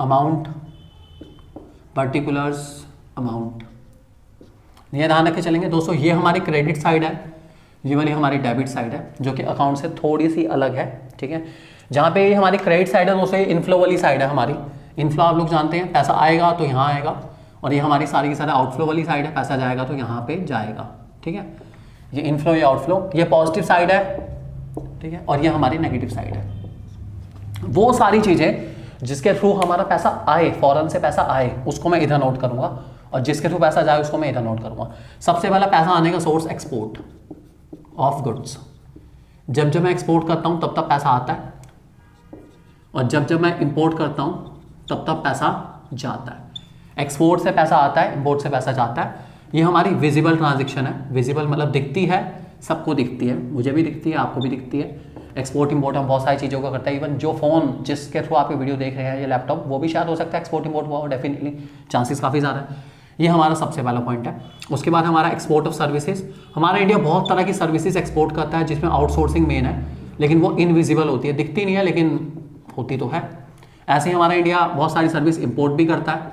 अमाउंट ये ध्यान रख के चलेंगे दोस्तों। ये हमारी क्रेडिट साइड है, ये वाली हमारी डेबिट साइड है जो कि अकाउंट से थोड़ी सी अलग है। ठीक है, जहाँ पे ये हमारी क्रेडिट साइड है दोस्तों, ये इनफ्लो वाली साइड है हमारी। इनफ्लो आप लोग जानते हैं, पैसा आएगा तो यहाँ आएगा, और ये हमारी सारी की सारी आउटफ्लो वाली साइड है, पैसा जाएगा तो यहाँ पे जाएगा। ठीक है, ये इनफ्लो ये आउटफ्लो, ये पॉजिटिव साइड है। ठीक है, और ये हमारी नेगेटिव साइड है। वो सारी चीजें जिसके थ्रू हमारा पैसा आए, फॉरेन से पैसा आए, उसको मैं इधर नोट करूंगा, और जिसके थ्रू पैसा जाए उसको मैं इधर नोट करूंगा। सबसे पहला पैसा आने का सोर्स एक्सपोर्ट ऑफ गुड्स। जब मैं एक्सपोर्ट करता हूं तब पैसा आता है, और जब मैं इंपोर्ट करता हूं तब तब पैसा जाता है। एक्सपोर्ट से पैसा आता है, इंपोर्ट से पैसा जाता है। ये हमारी विजिबल ट्रांजेक्शन है। विजिबल मतलब दिखती है, सबको दिखती है, मुझे भी दिखती है, आपको भी दिखती है। एक्सपोर्ट इंपोर्ट हम बहुत सारी चीज़ों का करता है। इवन जो फ़ोन जिसके थ्रू आप ये वीडियो देख रहे हैं, ये लैपटॉप, वो भी शायद हो सकता है एक्सपोर्ट इंपोर्ट हुआ हो, डेफिनेटली चांसेस काफ़ी ज़्यादा है। ये हमारा सबसे पहला पॉइंट है। उसके बाद हमारा एक्सपोर्ट ऑफ सर्विसेज। हमारा इंडिया बहुत तरह की सर्विसेज एक्सपोर्ट करता है, जिसमें आउटसोर्सिंग मेन है, लेकिन वो इनविजिबल होती है, दिखती नहीं है लेकिन होती तो है। ऐसे ही हमारा इंडिया बहुत सारी सर्विस इंपोर्ट भी करता है,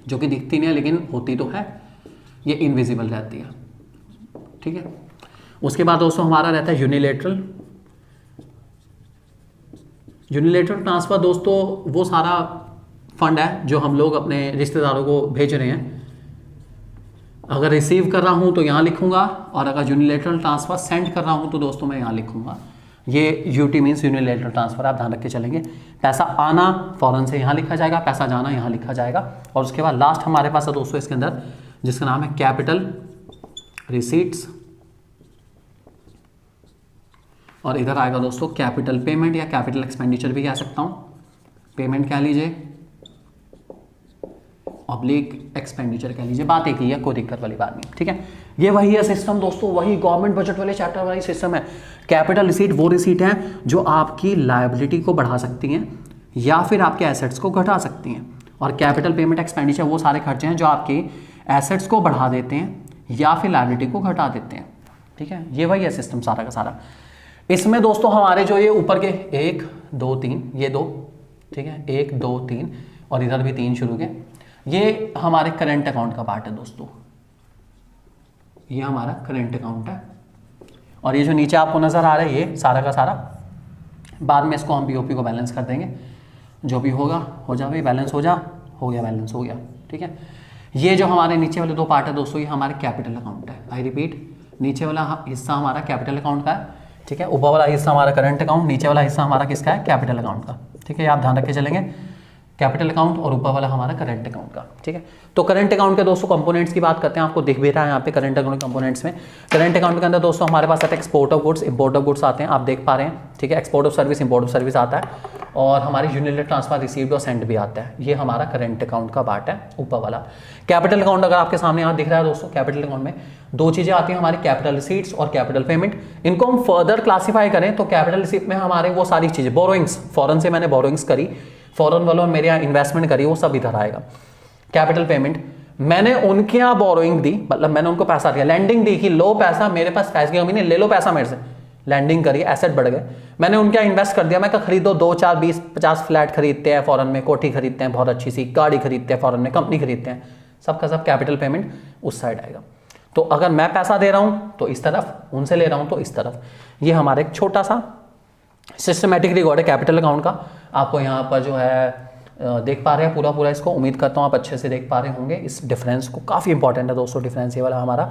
जो कि दिखती नहीं है लेकिन होती तो है, ये इनविजिबल रहती है। ठीक है। उसके बाद दोस्तों हमारा रहता है यूनिलेटरल। यूनिलेटरल ट्रांसफ़र दोस्तों वो सारा फंड है जो हम लोग अपने रिश्तेदारों को भेज रहे हैं। अगर रिसीव कर रहा हूँ तो यहाँ लिखूँगा, और अगर यूनिलेटरल ट्रांसफ़र सेंड कर रहा हूँ तो दोस्तों मैं यहाँ लिखूँगा। ये यूटी मीन्स यूनिलेटरल ट्रांसफ़र, आप ध्यान रख के चलेंगे। पैसा आना फॉरेन से यहाँ लिखा जाएगा, पैसा जाना यहाँ लिखा जाएगा। और उसके बाद लास्ट हमारे पास है दोस्तों इसके अंदर, जिसका नाम है कैपिटल रिसीट्स, और इधर आएगा दोस्तों कैपिटल पेमेंट या कैपिटल एक्सपेंडिचर भी कह सकता हूँ। पेमेंट कह लीजिए, ऑब्लिक एक्सपेंडिचर कह लीजिए, बात एक ही है, कोई दिक्कत वाली बात नहीं। ठीक है। ये वही है सिस्टम दोस्तों, वही गवर्नमेंट बजट वाले चैप्टर वाली सिस्टम है। कैपिटल रिसीट वो रिसीट है जो आपकी लायबिलिटी को बढ़ा सकती हैं या फिर आपके एसेट्स को घटा सकती हैं, और कैपिटल पेमेंट एक्सपेंडिचर वो सारे खर्चे हैं जो आपके एसेट्स को बढ़ा देते हैं या फिर लायबिलिटी को घटा देते हैं। ठीक है। ये वही है सिस्टम सारा का सारा। इसमें दोस्तों हमारे जो ये ऊपर के 1 2 3, ये 2, ठीक है, 1 2 3 और इधर भी 3 शुरू के, ये हमारे करंट अकाउंट का पार्ट है दोस्तों। ये हमारा करंट अकाउंट है, और ये जो नीचे आपको नज़र आ रहा है ये सारा का सारा, बाद में इसको हम बीओपी को बैलेंस कर देंगे। जो भी होगा हो जा भाई, बैलेंस हो जा, हो गया, बैलेंस हो गया। ठीक है। ये जो हमारे नीचे वाले 2 पार्ट है दोस्तों, ये हमारे कैपिटल अकाउंट है। आई रिपीट, नीचे वाला हिस्सा हमारा कैपिटल अकाउंट का है। ठीक है। ऊपर वाला हिस्सा हमारा करंट अकाउंट, नीचे वाला हिस्सा हमारा किसका है? कैपिटल अकाउंट का। ठीक है। आप ध्यान रख के चलेंगे, कैपिटल अकाउंट और ऊपर वाला हमारा करंट अकाउंट का। ठीक है। तो करंट अकाउंट के दोस्तों कंपोनेंट्स की बात करते हैं, आपको दिख भी रहा है यहाँ पे करंट अकाउंट कंपोनेंट्स में। करंट अकाउंट के अंदर दोस्तों हमारे पास आते हैं export of goods, import of goods आते हैं, आप देख पा रहे हैं। ठीक है। Export of service, import of service आता है, और हमारी यूनिलेटरल ट्रांसफर, रिसीव्ड और सेंड भी आता है। ये हमारा करंट अकाउंट का पार्ट है ऊपर वाला। कैपिटल अकाउंट अगर आपके सामने यहाँ दिख रहा है दोस्तों, कैपिटल अकाउंट में 2 चीजें आती हैं हमारी, कैपिटल रिसीट्स और कैपिटल पेमेंट। इनको हम फर्दर क्लासीफाई करें तो कैपिटल रिसीट में हमारे वो सारी चीजें, बोरोइंग्स, फॉरेन से मैंने बोरोइंग्स करी, फॉरेन वालों ने मेरे यहाँ इन्वेस्टमेंट करी, वो सब इधर आएगा। कैपिटल पेमेंट, मैंने उनके यहाँ बोरोइंग दी, मतलब मैंने उनको पैसा दिया, लैंडिंग दी कि लो पैसा, मेरे पास पैसे की कमी नहीं, ले लो पैसा मेरे से, लैंडिंग करी, एसेट बढ़ गए, मैंने उनके यहाँ इन्वेस्ट कर दिया। मैं कहा खरीदो, 2 4 20 50 फ्लैट खरीदते हैं फॉरेन में, कोठी खरीदते हैं बहुत अच्छी सी, गाड़ी खरीदते हैं फॉरेन में, कंपनी खरीदते हैं, सबका सब कैपिटल पेमेंट उस साइड आएगा। तो अगर मैं पैसा दे रहा हूँ तो इस तरफ, उनसे ले रहा हूँ तो इस तरफ। ये हमारा एक छोटा सा सिस्टमेटिक रिकॉर्ड है कैपिटल अकाउंट का। आपको यहाँ पर जो है देख पा रहे हैं पूरा इसको, उम्मीद करता हूँ आप अच्छे से देख पा रहे होंगे इस डिफरेंस को। काफ़ी इंपॉर्टेंट है दोस्तों डिफरेंस ये वाला हमारा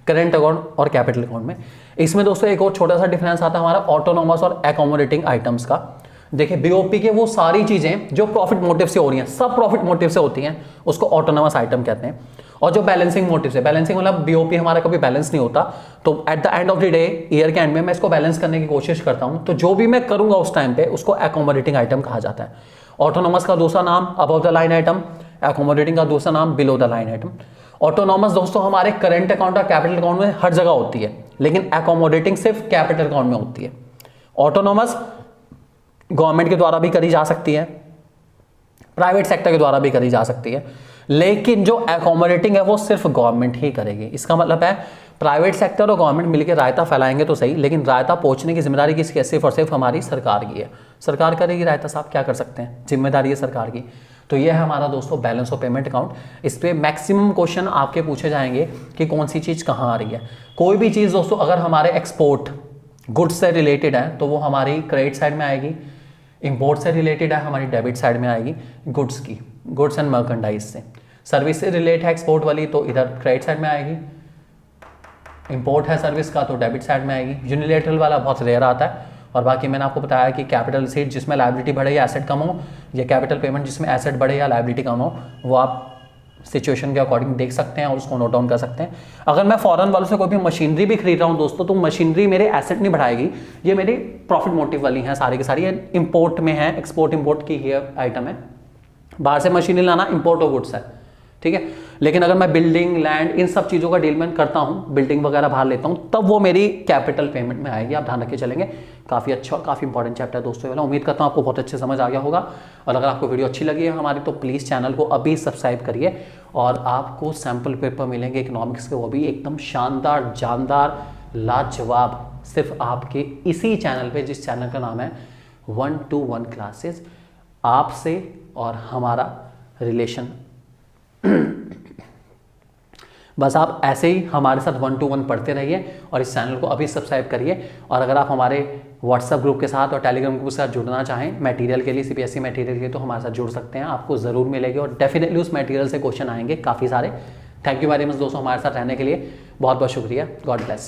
करंट अकाउंट और कैपिटल अकाउंट में। इसमें दोस्तों एक और छोटा सा डिफरेंस आता है हमारा ऑटोनोमस और एकोमोडेटिंग आइटम्स का। देखिए बीओपी के वो सारी चीज़ें जो प्रॉफिट मोटिव से हो रही हैं, सब प्रॉफिट मोटिव से होती हैं, उसको ऑटोनोमस आइटम कहते हैं। और जो बैलेंसिंग मोटिव से, बैलेंसिंग मतलब बीओपी हमारा कभी बैलेंस नहीं होता, तो at the end of the day, year के एंड में मैं इसको बैलेंस करने की कोशिश करता हूँ, तो जो भी मैं करूँगा उस टाइम पे उसको एकोमोडेटिंग आइटम कहा जाता है। ऑटोनोमस का दूसरा नाम above the line item, accommodating का दूसरा नाम below the line item. Autonomous दोस्तों हमारे करंट अकाउंट और कैपिटल अकाउंट में हर जगह होती है, लेकिन एकोमोडेटिंग सिर्फ कैपिटल अकाउंट में होती है। ऑटोनोमस गवर्नमेंट के द्वारा भी करी जा सकती है, प्राइवेट सेक्टर के द्वारा भी करी जा सकती है, लेकिन जो एकोमोडेटिंग है वो सिर्फ गवर्नमेंट ही करेगी। इसका मतलब है प्राइवेट सेक्टर और गवर्नमेंट मिलकर रायता फैलाएंगे तो सही, लेकिन रायता पहुंचने की जिम्मेदारी किसकी है? सिर्फ और सिर्फ हमारी सरकार की है। सरकार करेगी रायता, साहब क्या कर सकते हैं, जिम्मेदारी है सरकार की। तो ये है हमारा दोस्तों बैलेंस ऑफ पेमेंट अकाउंट। इस पर मैक्सिमम क्वेश्चन आपके पूछे जाएंगे कि कौन सी चीज़ कहाँ आ रही है। कोई भी चीज़ दोस्तों अगर हमारे एक्सपोर्ट गुड्स से रिलेटेड है तो वो हमारी क्रेडिट साइड में आएगी, इंपोर्ट से रिलेटेड है हमारी डेबिट साइड में आएगी, गुड्स की, गुड्स एंड मर्केंडाइज से। सर्विस से रिलेट है एक्सपोर्ट वाली तो इधर क्रेडिट साइड में आएगी, इंपोर्ट है सर्विस का तो डेबिट साइड में आएगी। यूनिलेटरल वाला बहुत रेयर आता है, और बाकी मैंने आपको बताया कि कैपिटल रिसीट जिसमें लायबिलिटी बढ़े या एसेट कम हो, या कैपिटल पेमेंट जिसमें एसेट बढ़े या लायबिलिटी कम हो, वो आप सिचुएशन के अकॉर्डिंग देख सकते हैं और उसको नोट डाउन कर सकते हैं। अगर मैं फॉरेन वालों से कोई भी मशीनरी भी खरीद रहा हूँ दोस्तों, तो मशीनरी मेरे एसेट नहीं बढ़ाएगी, ये मेरी प्रॉफिट मोटिव वाली है सारी की सारी, ये इंपोर्ट में है, एक्सपोर्ट इंपोर्ट की ये आइटम है। बाहर से मशीनें लाना इंपोर्ट ऑफ गुड्स है, ठीक है। लेकिन अगर मैं बिल्डिंग, लैंड, इन सब चीज़ों का डील मैं करता हूँ, बिल्डिंग वगैरह बाहर लेता हूँ, तब वो मेरी कैपिटल पेमेंट में आएगी। आप ध्यान रखे चलेंगे। काफ़ी अच्छा और काफ़ी इंपॉर्टेंट चैप्टर है दोस्तों। उम्मीद करता हूँ आपको बहुत अच्छे समझ आ गया होगा। और अगर आपको वीडियो अच्छी लगी है हमारी, तो प्लीज़ चैनल को अभी सब्सक्राइब करिए। और आपको सैम्पल पेपर मिलेंगे इकोनॉमिक्स के, वो भी एकदम शानदार, जानदार, लाजवाब, सिर्फ आपके इसी चैनल पे, जिस चैनल का नाम है 1-to-1 क्लासेस। आपसे और हमारा रिलेशन बस आप ऐसे ही हमारे साथ 1-to-1 पढ़ते रहिए और इस चैनल को अभी सब्सक्राइब करिए। और अगर आप हमारे व्हाट्सएप ग्रुप के साथ और टेलीग्राम ग्रुप के साथ जुड़ना चाहें मटेरियल के लिए, सीबीएसई मटेरियल के लिए, तो हमारे साथ जुड़ सकते हैं। आपको ज़रूर मिलेगी और डेफिनेटली उस मटेरियल से क्वेश्चन आएंगे काफ़ी सारे। थैंक यू वेरी मच दोस्तों हमारे साथ रहने के लिए। बहुत बहुत शुक्रिया। God bless.